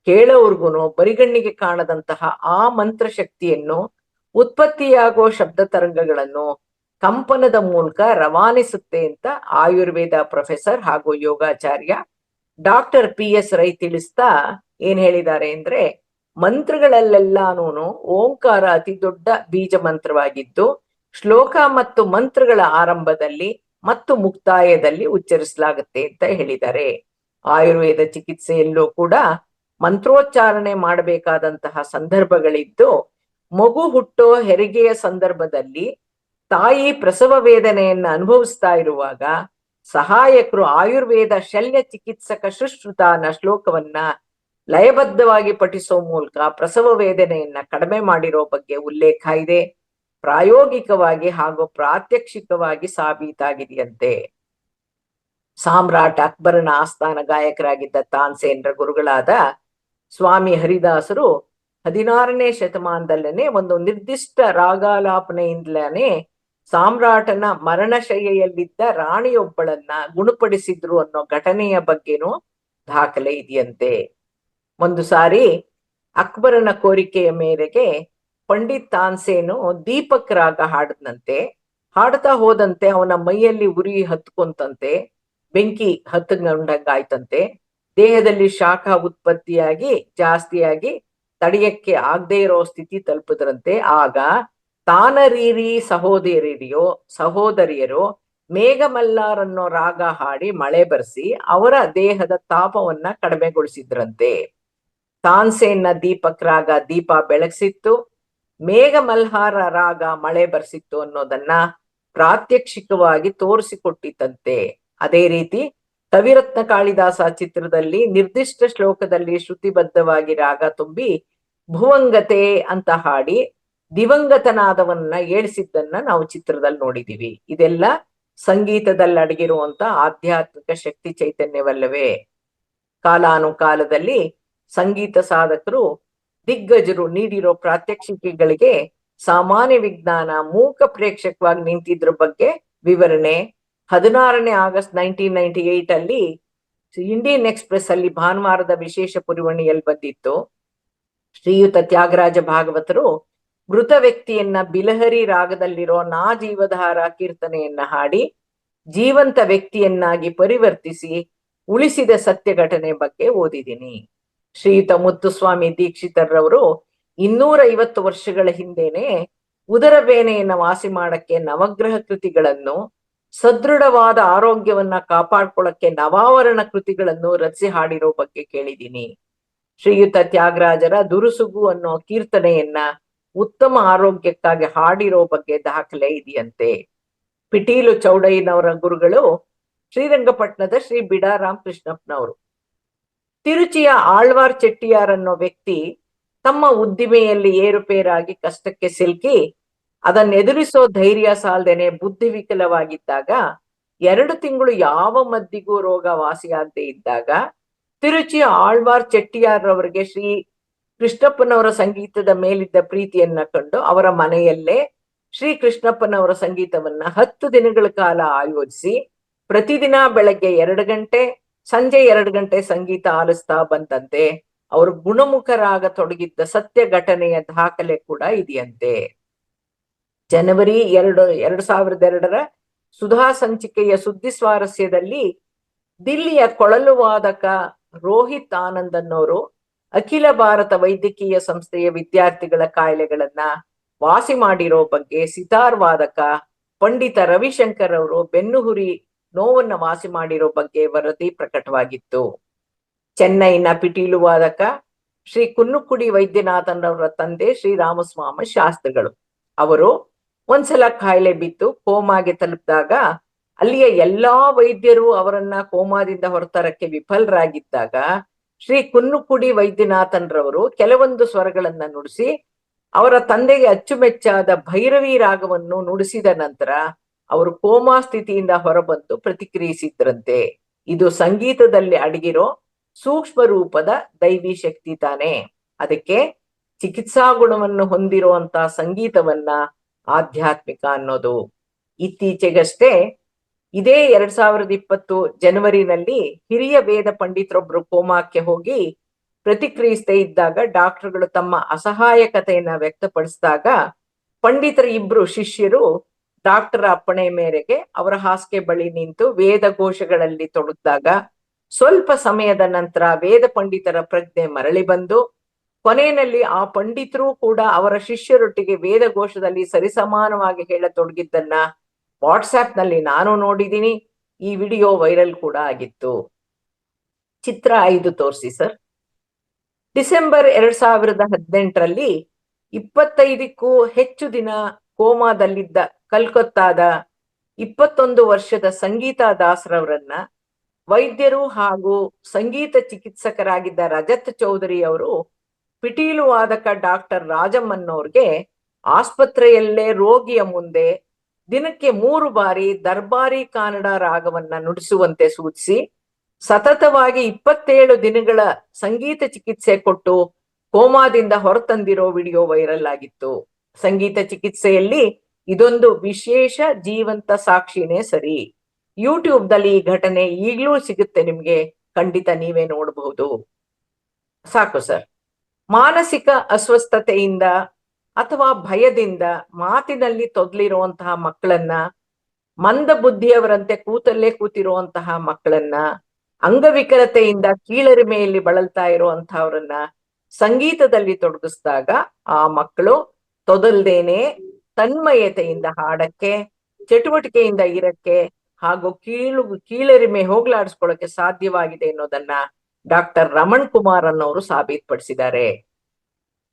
ಕೇಳೋರ್ಗುನು ಬರಿಗಣ್ಣಿಗೆ ಕಾಣದಂತಹ ಆ ಮಂತ್ರ ಶಕ್ತಿಯನ್ನು ಉತ್ಪತ್ತಿಯಾಗೋ ಶಬ್ದ ತರಂಗಗಳನ್ನು ಕಂಪನದ ಮೂಲಕ ರವಾನಿಸುತ್ತೆ ಅಂತ ಆಯುರ್ವೇದ ಪ್ರೊಫೆಸರ್ ಹಾಗೂ ಯೋಗಾಚಾರ್ಯ ಡಾಕ್ಟರ್ PS ರೈ ತಿಳಿಸ್ತಾ ಏನ್ ಹೇಳಿದ್ದಾರೆ ಅಂದ್ರೆ, ಮಂತ್ರಗಳಲ್ಲೆಲ್ಲಾನು ಓಂಕಾರ ಅತಿ ದೊಡ್ಡ ಬೀಜ ಮಂತ್ರವಾಗಿದ್ದು ಶ್ಲೋಕ ಮತ್ತು ಮಂತ್ರಗಳ ಆರಂಭದಲ್ಲಿ ಮತ್ತು ಮುಕ್ತಾಯದಲ್ಲಿ ಉಚ್ಚರಿಸಲಾಗುತ್ತೆ ಅಂತ ಹೇಳಿದ್ದಾರೆ. ಆಯುರ್ವೇದ ಚಿಕಿತ್ಸೆಯಲ್ಲೂ ಕೂಡ ಮಂತ್ರೋಚ್ಚಾರಣೆ ಮಾಡಬೇಕಾದಂತಹ ಸಂದರ್ಭಗಳಿದ್ದು, ಮಗು ಹುಟ್ಟೋ ಹೆರಿಗೆಯ ಸಂದರ್ಭದಲ್ಲಿ ತಾಯಿ ಪ್ರಸವ ವೇದನೆಯನ್ನ ಅನುಭವಿಸ್ತಾ ಇರುವಾಗ ಸಹಾಯಕರು ಆಯುರ್ವೇದ ಶಲ್ಯ ಚಿಕಿತ್ಸಕ ಸುಶ್ರುತ ಅನ್ನೋ ಶ್ಲೋಕವನ್ನ ಲಯಬದ್ಧವಾಗಿ ಪಠಿಸೋ ಮೂಲಕ ಪ್ರಸವ ವೇದನೆಯನ್ನ ಕಡಿಮೆ ಮಾಡಿರೋ ಬಗ್ಗೆ ಉಲ್ಲೇಖ ಇದೆ. ಪ್ರಾಯೋಗಿಕವಾಗಿ ಹಾಗೂ ಪ್ರಾತ್ಯಕ್ಷಿಕವಾಗಿ ಸಾಬೀತಾಗಿದೆಯಂತೆ. ಸಾಮ್ರಾಟ್ ಅಕ್ಬರನ ಆಸ್ಥಾನ ಗಾಯಕರಾಗಿದ್ದ ತಾನ್ಸೇನ್ರ ಗುರುಗಳಾದ ಸ್ವಾಮಿ ಹರಿದಾಸರು 16ನೇ ಶತಮಾನದಲ್ಲೇನೆ ಒಂದು ನಿರ್ದಿಷ್ಟ ರಾಗಾಲಾಪನೆಯಿಂದಲೇ ಸಾಮ್ರಾಟನ ಮರಣಶಯ್ಯೆಯಲ್ಲಿದ್ದ ರಾಣಿಯೊಬ್ಬಳನ್ನ ಗುಣಪಡಿಸಿದ್ರು ಅನ್ನೋ ಘಟನೆಯ ಬಗ್ಗೆನೂ ದಾಖಲೆ ಇದೆಯಂತೆ. ಒಂದು ಸಾರಿ ಅಕ್ಬರನ ಕೋರಿಕೆಯ ಮೇರೆಗೆ ಪಂಡಿತ್ ತಾನ್ಸೇನು ದೀಪಕ್ ರಾಗ ಹಾಡದಂತೆ. ಹಾಡ್ತಾ ಹೋದಂತೆ ಅವನ ಮೈಯಲ್ಲಿ ಉರಿ ಹತ್ಕೊಂತಂತೆ, ಬೆಂಕಿ ಹತ್ತಗೊಂಡಂಗಾಯ್ತಂತೆ. ದೇಹದಲ್ಲಿ ಶಾಖ ಉತ್ಪತ್ತಿಯಾಗಿ ಜಾಸ್ತಿಯಾಗಿ ತಡೆಯಕ್ಕೆ ಆಗದೆ ಇರೋ ಸ್ಥಿತಿ ತಲುಪಿದ್ರಂತೆ. ಆಗ ತಾನರೀರಿ ಸಹೋದರಿಯರು ಮೇಘಮಲ್ಲಾರನ್ನೋ ರಾಗ ಹಾಡಿ ಮಳೆ ಬರ್ಸಿ ಅವರ ದೇಹದ ತಾಪವನ್ನ ಕಡಿಮೆಗೊಳಿಸಿದ್ರಂತೆ. ತಾನ್ಸೇನ್ನ ದೀಪಕ್ ರಾಗ ದೀಪ ಬೆಳಗ್ಸಿತ್ತು, ಮೇಘಮಲ್ಹಾರ ರಾಗ ಮಳೆ ಬರ್ಸಿತ್ತು ಅನ್ನೋದನ್ನ ಪ್ರಾತ್ಯಕ್ಷಿಕವಾಗಿ ತೋರಿಸಿಕೊಟ್ಟಿತ್ತಂತೆ. ಅದೇ ರೀತಿ ಕವಿರತ್ನ ಕಾಳಿದಾಸ ಚಿತ್ರದಲ್ಲಿ ನಿರ್ದಿಷ್ಟ ಶ್ಲೋಕದಲ್ಲಿ ಶ್ರುತಿಬದ್ಧವಾಗಿ ರಾಗ ತುಂಬಿ ಭುವಂಗತೆ ಅಂತ ಹಾಡಿ ದಿವಂಗತನಾದವನ್ನ ಏಳಿಸಿದ್ದನ್ನ ನಾವು ಚಿತ್ರದಲ್ಲಿ ನೋಡಿದೀವಿ. ಇದೆಲ್ಲ ಸಂಗೀತದಲ್ಲಿ ಅಡಗಿರುವಂತ ಆಧ್ಯಾತ್ಮಿಕ ಶಕ್ತಿ ಚೈತನ್ಯವಲ್ಲವೇ? ಕಾಲಾನುಕಾಲದಲ್ಲಿ ಸಂಗೀತ ಸಾಧಕರು ದಿಗ್ಗಜರು ನೀಡಿರೋ ಪ್ರಾತ್ಯಕ್ಷಿಕೆಗಳಿಗೆ ಸಾಮಾನ್ಯ ವಿಜ್ಞಾನ ಮೂಕ ಪ್ರೇಕ್ಷಕವಾಗಿ ನಿಂತಿದ್ರ ಬಗ್ಗೆ ವಿವರಣೆ 16ನೇ ಆಗಸ್ಟ್ 1998 ಅಲ್ಲಿ ಇಂಡಿಯನ್ ಎಕ್ಸ್‌ಪ್ರೆಸ್ ಅಲ್ಲಿ ಭಾನುವಾರದ ವಿಶೇಷ ಪುರವಣಿಯಲ್ಲಿ ಬಂದಿತ್ತು. ಶ್ರೀಯುತ ತ್ಯಾಗರಾಜ ಭಾಗವತರು ಮೃತ ವ್ಯಕ್ತಿಯನ್ನ ಬಿಲಹರಿ ರಾಗದಲ್ಲಿರೋ ನಾ ಜೀವಧಾರ ಕೀರ್ತನೆಯನ್ನ ಹಾಡಿ ಜೀವಂತ ವ್ಯಕ್ತಿಯನ್ನಾಗಿ ಪರಿವರ್ತಿಸಿ ಉಳಿಸಿದ ಸತ್ಯ ಘಟನೆ ಬಗ್ಗೆ ಓದಿದ್ದೀನಿ. ಶ್ರೀಯುತ ಮುತ್ತುಸ್ವಾಮಿ ದೀಕ್ಷಿತರ್ರವರು 250 ವರ್ಷಗಳ ಹಿಂದೆನೆ ಉದರ ಬೇನೆಯನ್ನ ವಾಸಿ ಮಾಡಕ್ಕೆ ನವಗ್ರಹ ಕೃತಿಗಳನ್ನು, ಸದೃಢವಾದ ಆರೋಗ್ಯವನ್ನ ಕಾಪಾಡ್ಕೊಳ್ಳಕ್ಕೆ ನವಾವರಣ ಕೃತಿಗಳನ್ನು ರಚಿಸಿ ಹಾಡಿರೋ ಬಗ್ಗೆ ಕೇಳಿದ್ದೀನಿ. ಶ್ರೀಯುತ ತ್ಯಾಗರಾಜರ ದುರುಸುಗು ಅನ್ನೋ ಕೀರ್ತನೆಯನ್ನ ಉತ್ತಮ ಆರೋಗ್ಯಕ್ಕಾಗಿ ಹಾಡಿರೋ ಬಗ್ಗೆ ದಾಖಲೆ ಇದೆಯಂತೆ. ಪಿಟೀಲು ಚೌಡಯ್ಯನವರ ಗುರುಗಳು ಶ್ರೀರಂಗಪಟ್ಟಣದ ಶ್ರೀ ಬಿಡಾರಾಮ್ ಕೃಷ್ಣಪ್ಪನವರು. ತಿರುಚಿಯ ಆಳ್ವಾರ್ ಚೆಟ್ಟಿಯಾರ್ ಅನ್ನೋ ವ್ಯಕ್ತಿ ತಮ್ಮ ಉದ್ದಿಮೆಯಲ್ಲಿ ಏರುಪೇರಾಗಿ ಕಷ್ಟಕ್ಕೆ ಸಿಲುಕಿ ಅದನ್ನ ಎದುರಿಸೋ ಧೈರ್ಯ ಸಾಲ್ದೇನೆ ಬುದ್ಧಿ ವಿಕಲವಾಗಿದ್ದಾಗ 2 ತಿಂಗಳು ಯಾವ ಮದ್ದಿಗೂ ರೋಗ ವಾಸಿಯಾಗದೆ ಇದ್ದಾಗ ತಿರುಚಿ ಆಳ್ವಾರ್ ಚೆಟ್ಟಿಯಾರ್ ಅವರಿಗೆ ಶ್ರೀ ಕೃಷ್ಣಪ್ಪನವರ ಸಂಗೀತದ ಮೇಲಿದ್ದ ಪ್ರೀತಿಯನ್ನ ಕಂಡು ಅವರ ಮನೆಯಲ್ಲೇ ಶ್ರೀ ಕೃಷ್ಣಪ್ಪನವರ ಸಂಗೀತವನ್ನ 10 ದಿನಗಳ ಕಾಲ ಆಯೋಜಿಸಿ ಪ್ರತಿದಿನ ಬೆಳಗ್ಗೆ 2 ಗಂಟೆ ಸಂಜೆ 2 ಗಂಟೆ ಸಂಗೀತ ಆಲಿಸ್ತಾ ಬಂದಂತೆ ಅವರು ಗುಣಮುಖರಾಗ ತೊಡಗಿದ್ದ ಸತ್ಯ ಘಟನೆಯ ದಾಖಲೆ ಕೂಡ ಇದೆಯಂತೆ. ಜನವರಿ 2002ರ ಸುಧಾ ಸಂಚಿಕೆಯ ಸುದ್ದಿ ಸ್ವಾರಸ್ಯದಲ್ಲಿ ದಿಲ್ಲಿಯ ಕೊಳಲು ವಾದಕ ರೋಹಿತ್ ಆನಂದ್ ಅನ್ನೋರು ಅಖಿಲ ಭಾರತ ವೈದ್ಯಕೀಯ ಸಂಸ್ಥೆಯ ವಿದ್ಯಾರ್ಥಿಗಳ ಕಾಯಿಲೆಗಳನ್ನ ವಾಸಿ ಮಾಡಿರೋ ಬಗ್ಗೆ ಸಿತಾರ್ ವಾದಕ ಪಂಡಿತ ರವಿಶಂಕರ್ ಅವರು ಬೆನ್ನುಹುರಿ ನೋವನ್ನ ವಾಸಿ ಮಾಡಿರೋ ಬಗ್ಗೆ ವರದಿ ಪ್ರಕಟವಾಗಿತ್ತು. ಚೆನ್ನೈನ ಪಿಟೀಲು ವಾದಕ ಶ್ರೀ ಕುನ್ನುಕುಡಿ ವೈದ್ಯನಾಥನ್ ಅವರ ತಂದೆ ಶ್ರೀ ರಾಮಸ್ವಾಮ ಶಾಸ್ತ್ರಿಗಳು ಅವರು ಒಂದ್ಸಲ ಕಾಯಿಲೆ ಬಿದ್ದು ಕೋಮಾಗೆ ತಲುಪಿದಾಗ ಅಲ್ಲಿಯ ಎಲ್ಲಾ ವೈದ್ಯರು ಅವರನ್ನ ಕೋಮಾದಿಂದ ಹೊರತರಕ್ಕೆ ವಿಫಲರಾಗಿದ್ದಾಗ ಶ್ರೀ ಕುನ್ನುಕುಡಿ ವೈದ್ಯನಾಥನ್ ರವರು ಕೆಲವೊಂದು ಸ್ವರಗಳನ್ನ ನುಡಿಸಿ ಅವರ ತಂದೆಗೆ ಅಚ್ಚುಮೆಚ್ಚಾದ ಭೈರವಿ ರಾಗವನ್ನು ನುಡಿಸಿದ ನಂತರ ಅವರು ಕೋಮಾ ಸ್ಥಿತಿಯಿಂದ ಹೊರಬಂದು ಪ್ರತಿಕ್ರಿಯಿಸಿದ್ರಂತೆ. ಇದು ಸಂಗೀತದಲ್ಲಿ ಅಡಗಿರೋ ಸೂಕ್ಷ್ಮ ರೂಪದ ದೈವಿ ಶಕ್ತಿ ತಾನೆ. ಅದಕ್ಕೆ ಚಿಕಿತ್ಸಾ ಗುಣವನ್ನು ಹೊಂದಿರುವಂತಹ ಸಂಗೀತವನ್ನ ಆಧ್ಯಾತ್ಮಿಕ ಅನ್ನೋದು. ಇತ್ತೀಚೆಗಷ್ಟೇ ಇದೇ 2020 ಜನವರಿನಲ್ಲಿ ಹಿರಿಯ ವೇದ ಪಂಡಿತರೊಬ್ರು ಕೋಮಾಕ್ಕೆ ಹೋಗಿ ಪ್ರತಿಕ್ರಿಯಿಸದೇ ಇದ್ದಾಗ ಡಾಕ್ಟರ್ಗಳು ತಮ್ಮ ಅಸಹಾಯಕತೆಯನ್ನ ವ್ಯಕ್ತಪಡಿಸಿದಾಗ ಪಂಡಿತರ 2 ಶಿಷ್ಯರು ಡಾಕ್ಟರ್ ಅಪ್ಪಣೆ ಮೇರೆಗೆ ಅವರ ಹಾಸಿಗೆ ಬಳಿ ನಿಂತು ವೇದ ಘೋಷಗಳಲ್ಲಿ ತೊಡಗಿದಾಗ ಸ್ವಲ್ಪ ಸಮಯದ ನಂತರ ವೇದ ಪಂಡಿತರ ಪ್ರಜ್ಞೆ ಮರಳಿ ಬಂದು ಕೊನೆಯಲ್ಲಿ ಆ ಪಂಡಿತರು ಕೂಡ ಅವರ ಶಿಷ್ಯರೊಟ್ಟಿಗೆ ವೇದ ಘೋಷದಲ್ಲಿ ಸರಿಸಮಾನವಾಗಿ ಹೇಳತೊಡಗಿದ್ದನ್ನ ವಾಟ್ಸ್ಆಪ್ ನಲ್ಲಿ ನಾನು ನೋಡಿದ್ದೀನಿ. ಈ ವಿಡಿಯೋ ವೈರಲ್ ಕೂಡ ಆಗಿತ್ತು. ಚಿತ್ರ 5 ತೋರಿಸಿ ಸರ್. ಡಿಸೆಂಬರ್ 2018ರಲ್ಲಿ 25ಕ್ಕೂ ಹೆಚ್ಚು ದಿನ ಕೋಮಾದಲ್ಲಿದ್ದ ಕಲ್ಕತ್ತಾದ 21 ವರ್ಷದ ಸಂಗೀತಾ ದಾಸ್ರವರನ್ನ ವೈದ್ಯರು ಹಾಗೂ ಸಂಗೀತ ಚಿಕಿತ್ಸಕರಾಗಿದ್ದ ರಜತ್ ಚೌಧರಿ ಅವರು ಪಿಟೀಲು ವಾದಕ ಡಾಕ್ಟರ್ ರಾಜಮ್ಮನ್ನವ್ರಿಗೆ ಆಸ್ಪತ್ರೆಯಲ್ಲೇ ರೋಗಿಯ ಮುಂದೆ ದಿನಕ್ಕೆ 3 ಬಾರಿ ದರ್ಬಾರಿ ಕಾನಡ ರಾಗವನ್ನ ನುಡಿಸುವಂತೆ ಸೂಚಿಸಿ ಸತತವಾಗಿ 27 ದಿನಗಳ ಸಂಗೀತ ಚಿಕಿತ್ಸೆ ಕೊಟ್ಟು ಕೋಮಾದಿಂದ ಹೊರತಂದಿರೋ ವಿಡಿಯೋ ವೈರಲ್ ಆಗಿತ್ತು. ಸಂಗೀತ ಚಿಕಿತ್ಸೆಯಲ್ಲಿ ಇದೊಂದು ವಿಶೇಷ ಜೀವಂತ ಸಾಕ್ಷಿನೇ ಸರಿ. ಯೂಟ್ಯೂಬ್ ದಲ್ಲಿ ಈ ಘಟನೆ ಈಗ್ಲೂ ಸಿಗುತ್ತೆ ನಿಮ್ಗೆ, ಖಂಡಿತ ನೀವೇ ನೋಡಬಹುದು. ಸಾಕು ಸರ್. ಮಾನಸಿಕ ಅಸ್ವಸ್ಥತೆಯಿಂದ ಅಥವಾ ಭಯದಿಂದ ಮಾತಿನಲ್ಲಿ ತೊದಲಿರುವಂತಹ ಮಕ್ಕಳನ್ನ, ಮಂದ ಬುದ್ಧಿಯವರಂತೆ ಕೂತಲ್ಲೇ ಕೂತಿರುವಂತಹ ಮಕ್ಕಳನ್ನ, ಅಂಗವಿಕಲತೆಯಿಂದ ಕೀಳರಿಮೆಯಲ್ಲಿ ಬಳಲ್ತಾ ಇರುವಂತಹವ್ರನ್ನ ಸಂಗೀತದಲ್ಲಿ ತೊಡಗಿಸಿದಾಗ ಆ ಮಕ್ಕಳು ತೊದಲ್ದೇನೆ ತನ್ಮಯತೆಯಿಂದ ಹಾಡಕ್ಕೆ, ಚಟುವಟಿಕೆಯಿಂದ ಇರಕ್ಕೆ ಹಾಗೂ ಕೀಳರಿಮೆ ಹೋಗ್ಲಾಡಿಸ್ಕೊಳ್ಳಕ್ಕೆ ಸಾಧ್ಯವಾಗಿದೆ ಅನ್ನೋದನ್ನ ಡಾಕ್ಟರ್ ರಮಣ್ ಕುಮಾರ್ ಅನ್ನೋರು ಸಾಬೀತುಪಡಿಸಿದ್ದಾರೆ.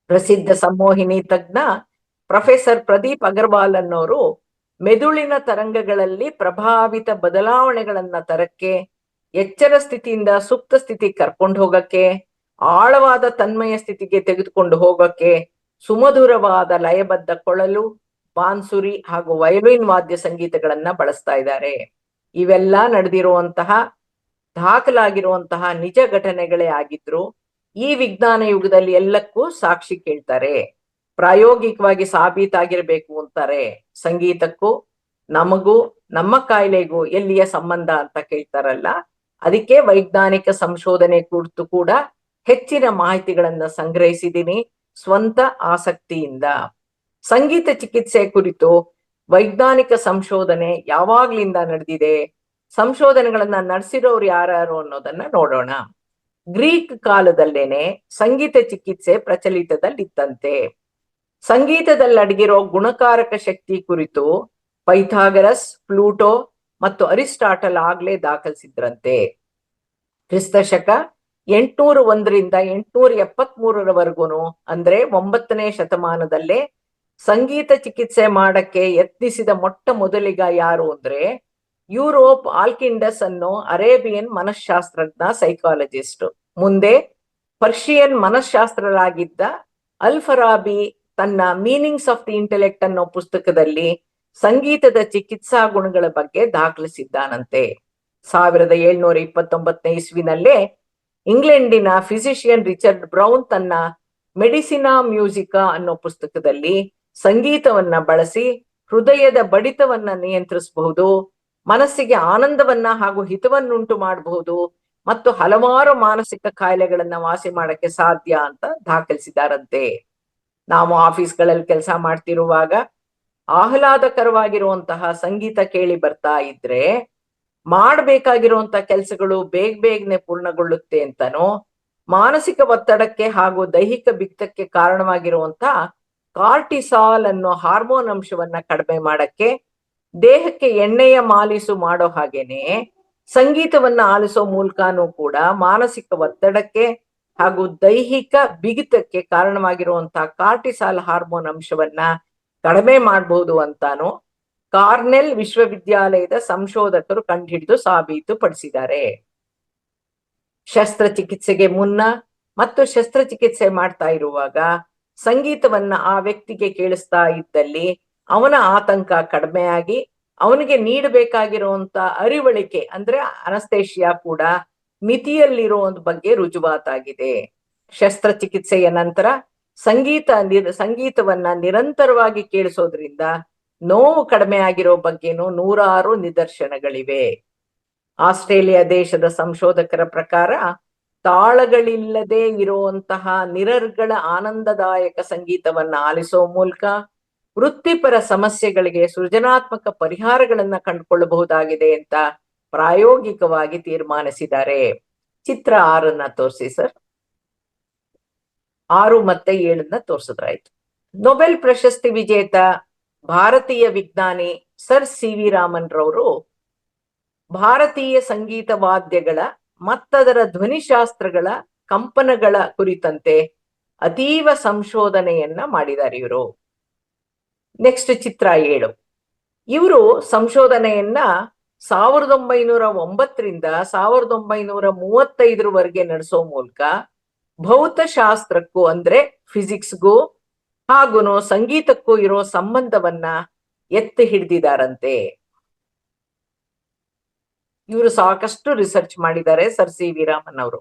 ಪ್ರಸಿದ್ಧ ಸಂಮೋಹಿನಿ ತಜ್ಞ ಪ್ರೊಫೆಸರ್ ಪ್ರದೀಪ್ ಅಗರ್ವಾಲ್ ಅನ್ನೋರು ಮೆದುಳಿನ ತರಂಗಗಳಲ್ಲಿ ಪ್ರಭಾವಿತ ಬದಲಾವಣೆಗಳನ್ನ ತರಕ್ಕೆ, ಎಚ್ಚರ ಸ್ಥಿತಿಯಿಂದ ಸುಪ್ತ ಸ್ಥಿತಿ ಕರ್ಕೊಂಡು ಹೋಗಕ್ಕೆ, ಆಳವಾದ ತನ್ಮಯ ಸ್ಥಿತಿಗೆ ತೆಗೆದುಕೊಂಡು ಹೋಗಕ್ಕೆ ಸುಮಧುರವಾದ ಲಯಬದ್ಧ ಕೊಳಲು, ಬಾನ್ಸುರಿ ಹಾಗೂ ವಯೋಲಿನ್ ವಾದ್ಯ ಸಂಗೀತಗಳನ್ನ ಬಳಸ್ತಾ ಇದ್ದಾರೆ. ಇವೆಲ್ಲ ನಡೆದಿರುವಂತಹ ದಾಖಲಾಗಿರುವಂತಹ ನಿಜ ಘಟನೆಗಳೇ ಆಗಿದ್ರು ಈ ವಿಜ್ಞಾನ ಯುಗದಲ್ಲಿ ಎಲ್ಲಕ್ಕೂ ಸಾಕ್ಷಿ ಕೇಳ್ತಾರೆ. ಪ್ರಾಯೋಗಿಕವಾಗಿ ಸಾಬೀತಾಗಿರ್ಬೇಕು ಅಂತಾರೆ. ಸಂಗೀತಕ್ಕೂ ನಮಗೂ ನಮ್ಮ ಕಾಯಿಲೆಗೂ ಎಲ್ಲಿಯ ಸಂಬಂಧ ಅಂತ ಕೇಳ್ತಾರಲ್ಲ, ಅದಕ್ಕೆ ವೈಜ್ಞಾನಿಕ ಸಂಶೋಧನೆ ಕುರಿತು ಕೂಡ ಹೆಚ್ಚಿನ ಮಾಹಿತಿಗಳನ್ನ ಸಂಗ್ರಹಿಸಿದ್ದೀನಿ ಸ್ವಂತ ಆಸಕ್ತಿಯಿಂದ. ಸಂಗೀತ ಚಿಕಿತ್ಸೆ ಕುರಿತು ವೈಜ್ಞಾನಿಕ ಸಂಶೋಧನೆ ಯಾವಾಗ್ಲಿಂದ ನಡೆದಿದೆ, ಸಂಶೋಧನೆಗಳನ್ನ ನಡೆಸಿರೋರು ಯಾರು ಅನ್ನೋದನ್ನ ನೋಡೋಣ. ಗ್ರೀಕ್ ಕಾಲದಲ್ಲೇನೆ ಸಂಗೀತ ಚಿಕಿತ್ಸೆ ಪ್ರಚಲಿತದಲ್ಲಿತ್ತಂತೆ. ಸಂಗೀತದಲ್ಲಿ ಅಡಗಿರೋ ಗುಣಕಾರಕ ಶಕ್ತಿ ಕುರಿತು ಪೈಥಾಗರಸ್, ಪ್ಲೂಟೋ ಮತ್ತು ಅರಿಸ್ಟಾಟಲ್ ಆಗ್ಲೇ ದಾಖಲಿಸಿದ್ರಂತೆ. ಕ್ರಿಸ್ತಶಕ 801ರಿಂದ 873ರವರೆಗೂ ಅಂದ್ರೆ 9ನೇ ಶತಮಾನದಲ್ಲೇ ಸಂಗೀತ ಚಿಕಿತ್ಸೆ ಮಾಡಕ್ಕೆ ಯತ್ನಿಸಿದ ಮೊಟ್ಟ ಮೊದಲಿಗ ಯಾರು ಅಂದ್ರೆ ಯುರೋಪ್ ಆಲ್ಕಿಂಡಸ್ ಅನ್ನೋ ಅರೇಬಿಯನ್ ಮನಃಶಾಸ್ತ್ರಜ್ಞ, ಸೈಕಾಲಜಿಸ್ಟ್. ಮುಂದೆ ಪರ್ಷಿಯನ್ ಮನಃಶಾಸ್ತ್ರರಾಗಿದ್ದ ಅಲ್-ಫರಾಬಿ ತನ್ನ ಮೀನಿಂಗ್ಸ್ ಆಫ್ ದಿ ಇಂಟೆಲೆಕ್ಟ್ ಅನ್ನೋ ಪುಸ್ತಕದಲ್ಲಿ ಸಂಗೀತದ ಚಿಕಿತ್ಸಾ ಗುಣಗಳ ಬಗ್ಗೆ ದಾಖಲಿಸಿದ್ದಾನಂತೆ. 1729ನೇ ಇಸ್ವಿನಲ್ಲೇ ಇಂಗ್ಲೆಂಡಿನ ಫಿಸಿಷಿಯನ್ ರಿಚರ್ಡ್ ಬ್ರೌನ್ ತನ್ನ ಮೆಡಿಸಿನಾ ಮ್ಯೂಸಿಕಾ ಅನ್ನೋ ಪುಸ್ತಕದಲ್ಲಿ ಸಂಗೀತವನ್ನ ಬಳಸಿ ಹೃದಯದ ಬಡಿತವನ್ನ ನಿಯಂತ್ರಿಸಬಹುದು, ಮನಸ್ಸಿಗೆ ಆನಂದವನ್ನ ಹಾಗೂ ಹಿತವನ್ನುಂಟು ಮಾಡಬಹುದು ಮತ್ತು ಹಲವಾರು ಮಾನಸಿಕ ಕಾಯಿಲೆಗಳನ್ನ ವಾಸಿ ಮಾಡಕ್ಕೆ ಸಾಧ್ಯ ಅಂತ ದಾಖಲಿಸಿದಾರಂತೆ. ನಾವು ಆಫೀಸ್ಗಳಲ್ಲಿ ಕೆಲಸ ಮಾಡ್ತಿರುವಾಗ ಆಹ್ಲಾದಕರವಾಗಿರುವಂತಹ ಸಂಗೀತ ಕೇಳಿ ಬರ್ತಾ ಇದ್ರೆ ಮಾಡ್ಬೇಕಾಗಿರುವಂತ ಕೆಲಸಗಳು ಬೇಗನೆ ಪೂರ್ಣಗೊಳ್ಳುತ್ತೆ ಅಂತಾನೋ, ಮಾನಸಿಕ ಒತ್ತಡಕ್ಕೆ ಹಾಗೂ ದೈಹಿಕ ಬಿಕ್ಕಕ್ಕೆ ಕಾರಣವಾಗಿರುವಂತ ಕಾರ್ಟಿಸಾಲ್ ಅನ್ನೋ ಹಾರ್ಮೋನ್ ಅಂಶವನ್ನ ಕಡಿಮೆ ಮಾಡಕ್ಕೆ, ದೇಹಕ್ಕೆ ಎಣ್ಣೆಯ ಮಾಲಿಸು ಮಾಡೋ ಹಾಗೇನೆ ಸಂಗೀತವನ್ನ ಆಲಿಸೋ ಮೂಲಕನೂ ಕೂಡ ಮಾನಸಿಕ ಒತ್ತಡಕ್ಕೆ ಹಾಗೂ ದೈಹಿಕ ಬಿಗಿತಕ್ಕೆ ಕಾರಣವಾಗಿರುವಂತಹ ಕಾರ್ಟಿಸಾಲ್ ಹಾರ್ಮೋನ್ ಅಂಶವನ್ನ ಕಡಿಮೆ ಮಾಡಬಹುದು ಅಂತಾನು ಕಾರ್ನೆಲ್ ವಿಶ್ವವಿದ್ಯಾಲಯದ ಸಂಶೋಧಕರು ಕಂಡುಹಿಡಿದು ಸಾಬೀತುಪಡಿಸಿದ್ದಾರೆ. ಶಸ್ತ್ರಚಿಕಿತ್ಸೆಗೆ ಮುನ್ನ ಮತ್ತು ಶಸ್ತ್ರಚಿಕಿತ್ಸೆ ಮಾಡ್ತಾ ಇರುವಾಗ ಸಂಗೀತವನ್ನ ಆ ವ್ಯಕ್ತಿಗೆ ಕೇಳಿಸ್ತಾ ಇದ್ದಲ್ಲಿ ಅವನ ಆತಂಕ ಕಡಿಮೆ ಆಗಿ ಅವನಿಗೆ ನೀಡಬೇಕಾಗಿರುವಂತ ಅರಿವಳಿಕೆ ಅಂದ್ರೆ ಅನಸ್ತೇಶಿಯಾ ಕೂಡ ಮಿತಿಯಲ್ಲಿರೋ ಬಗ್ಗೆ ರುಜುವಾತಾಗಿದೆ. ಶಸ್ತ್ರಚಿಕಿತ್ಸೆಯ ನಂತರ ಸಂಗೀತವನ್ನ ನಿರಂತರವಾಗಿ ಕೇಳಿಸೋದ್ರಿಂದ ನೋವು ಕಡಿಮೆ ಆಗಿರೋ ಬಗ್ಗೆನೂ ನೂರಾರು ನಿದರ್ಶನಗಳಿವೆ. ಆಸ್ಟ್ರೇಲಿಯಾ ದೇಶದ ಸಂಶೋಧಕರ ಪ್ರಕಾರ ತಾಳಗಳಿಲ್ಲದೆ ಇರುವಂತಹ ನಿರರ್ಗಳ ಆನಂದದಾಯಕ ಸಂಗೀತವನ್ನ ಆಲಿಸೋ ಮೂಲಕ ವೃತ್ತಿಪರ ಸಮಸ್ಯೆಗಳಿಗೆ ಸೃಜನಾತ್ಮಕ ಪರಿಹಾರಗಳನ್ನ ಕಂಡುಕೊಳ್ಳಬಹುದಾಗಿದೆ ಅಂತ ಪ್ರಾಯೋಗಿಕವಾಗಿ ತೀರ್ಮಾನಿಸಿದ್ದಾರೆ. ಚಿತ್ರ 6 ತೋರಿಸಿ ಸರ್. 6 ಮತ್ತೆ 7 ತೋರಿಸಿದ್ರಾಯ್ತು. ನೊಬೆಲ್ ಪ್ರಶಸ್ತಿ ವಿಜೇತ ಭಾರತೀಯ ವಿಜ್ಞಾನಿ ಸರ್ ಸಿ.ವಿ. ರಾಮನ್ ರವರು ಭಾರತೀಯ ಸಂಗೀತ ವಾದ್ಯಗಳ ಮತ್ತದರ ಧ್ವನಿಶಾಸ್ತ್ರಗಳ ಕಂಪನಗಳ ಕುರಿತಂತೆ ಅತೀವ ಸಂಶೋಧನೆಯನ್ನ ಮಾಡಿದ್ದಾರೆ ಇವರು. ನೆಕ್ಸ್ಟ್ ಚಿತ್ರ 7. ಇವರು ಸಂಶೋಧನೆಯನ್ನ 1909ರಿಂದ 1935 ನಡೆಸೋ ಮೂಲಕ ಭೌತಶಾಸ್ತ್ರಕ್ಕೂ ಅಂದ್ರೆ ಫಿಸಿಕ್ಸ್ಗೂ ಹಾಗೂ ಸಂಗೀತಕ್ಕೂ ಇರೋ ಸಂಬಂಧವನ್ನ ಎತ್ತಿ ಹಿಡಿದಿದ್ದಾರಂತೆ. ಇವರು ಸಾಕಷ್ಟು ರಿಸರ್ಚ್ ಮಾಡಿದ್ದಾರೆ ಸರ್ ಸಿ.ವಿ. ರಾಮನ್ ಅವರು.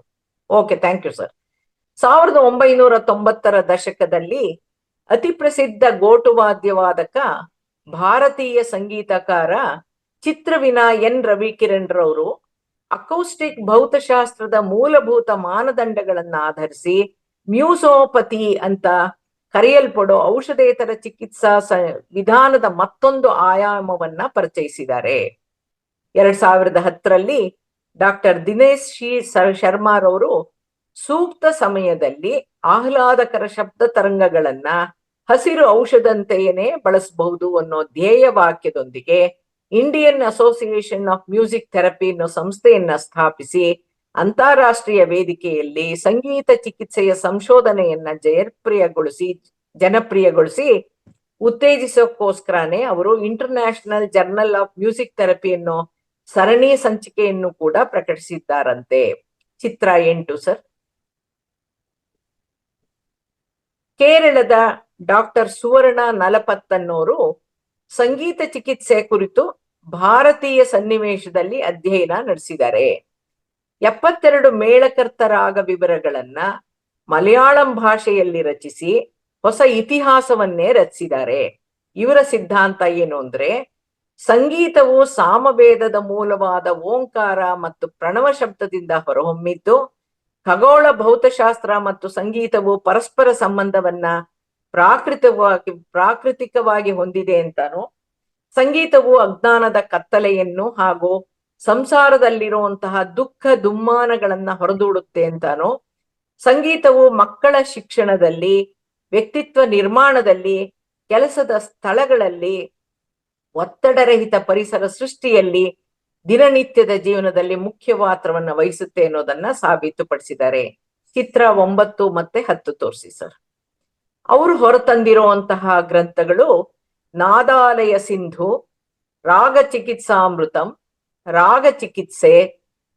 Okay, thank you sir. 1990ರ ದಶಕದಲ್ಲಿ ಅತಿ ಪ್ರಸಿದ್ಧ ಗೋಟುವಾದ್ಯವಾದಕ ಭಾರತೀಯ ಸಂಗೀತಕಾರ ಚಿತ್ರವಿನ ಎನ್ ರವಿಕಿರಣ್ ರವರು ಅಕೌಸ್ಟಿಕ್ ಭೌತಶಾಸ್ತ್ರದ ಮೂಲಭೂತ ಮಾನದಂಡಗಳನ್ನ ಆಧರಿಸಿ ಮ್ಯೂಸೋಪತಿ ಅಂತ ಕರೆಯಲ್ಪಡೋ ಔಷಧೇತರ ಚಿಕಿತ್ಸಾ ವಿಧಾನದ ಮತ್ತೊಂದು ಆಯಾಮವನ್ನ ಪರಿಚಯಿಸಿದ್ದಾರೆ. 2010ರಲ್ಲಿ ಡಾಕ್ಟರ್ ದಿನೇಶ್ ಶರ್ಮಾರವರು ಸೂಕ್ತ ಸಮಯದಲ್ಲಿ ಆಹ್ಲಾದಕರ ಶಬ್ದ ತರಂಗಗಳನ್ನ ಹಸಿರು ಔಷಧಂತೆಯೇ ಬಳಸಬಹುದು ಅನ್ನೋ ಧ್ಯೇಯ ವಾಕ್ಯದೊಂದಿಗೆ Indian association of music therapy ಅನ್ನೋ ಸಂಸ್ಥೆಯನ್ನ ಸ್ಥಾಪಿಸಿ ಅಂತಾರಾಷ್ಟ್ರೀಯ ವೇದಿಕೆಯಲ್ಲಿ ಸಂಗೀತ ಚಿಕಿತ್ಸೆಯ ಸಂಶೋಧನೆಯನ್ನ ಜನಪ್ರಿಯಗೊಳಿಸಿ ಉತ್ತೇಜಿಸೋಕ್ಕೋಸ್ಕರನೇ ಅವರು international journal of music therapy ಅನ್ನೋ ಸರಣಿ ಸಂಚಿಕೆಯನ್ನು ಕೂಡ ಪ್ರಕಟಿಸಿದ್ದಾರಂತೆ. ಚಿತ್ರ 8 ಸರ್. ಕೇರಳದ ಡಾಕ್ಟರ್ ಸುವರ್ಣ ನಲಪತ್ ಅನ್ನೋರು ಸಂಗೀತ ಚಿಕಿತ್ಸೆ ಕುರಿತು ಭಾರತೀಯ ಸನ್ನಿವೇಶದಲ್ಲಿ ಅಧ್ಯಯನ ನಡೆಸಿದ್ದಾರೆ. 72 ಮೇಳಕರ್ತ ರಾಗ ವಿವರಗಳನ್ನ ಮಲಯಾಳಂ ಭಾಷೆಯಲ್ಲಿ ರಚಿಸಿ ಹೊಸ ಇತಿಹಾಸವನ್ನೇ ರಚಿಸಿದ್ದಾರೆ. ಇವರ ಸಿದ್ಧಾಂತ ಏನು ಅಂದ್ರೆ, ಸಂಗೀತವು ಸಾಮವೇದದ ಮೂಲವಾದ ಓಂಕಾರ ಮತ್ತು ಪ್ರಣವ ಶಬ್ದದಿಂದ ಹೊರಹೊಮ್ಮಿದ್ದು, ಖಗೋಳ ಭೌತಶಾಸ್ತ್ರ ಮತ್ತು ಸಂಗೀತವು ಪರಸ್ಪರ ಸಂಬಂಧವನ್ನ ಪ್ರಾಕೃತಿಕವಾಗಿ ಹೊಂದಿದೆ ಅಂತಾನು, ಸಂಗೀತವು ಅಜ್ಞಾನದ ಕತ್ತಲೆಯನ್ನು ಹಾಗೂ ಸಂಸಾರದಲ್ಲಿರುವಂತಹ ದುಃಖ ದುಮ್ಮಾನಗಳನ್ನ ಹೊರದೂಡುತ್ತೆ ಅಂತಾನು, ಸಂಗೀತವು ಮಕ್ಕಳ ಶಿಕ್ಷಣದಲ್ಲಿ, ವ್ಯಕ್ತಿತ್ವ ನಿರ್ಮಾಣದಲ್ಲಿ, ಕೆಲಸದ ಸ್ಥಳಗಳಲ್ಲಿ, ಒತ್ತಡರಹಿತ ಪರಿಸರ ಸೃಷ್ಟಿಯಲ್ಲಿ, ದಿನನಿತ್ಯದ ಜೀವನದಲ್ಲಿ ಮುಖ್ಯ ಪಾತ್ರವನ್ನ ವಹಿಸುತ್ತೆ ಅನ್ನೋದನ್ನ ಸಾಬೀತುಪಡಿಸಿದ್ದಾರೆ. ಚಿತ್ರ 9 ಮತ್ತೆ 10 ತೋರಿಸಿ ಸರ್. ಅವರು ಹೊರತಂದಿರುವಂತಹ ಗ್ರಂಥಗಳು ನಾದಾಲಯ ಸಿಂಧು, ರಾಗ ಚಿಕಿತ್ಸಾಮೃತಂ, ರಾಗ ಚಿಕಿತ್ಸೆ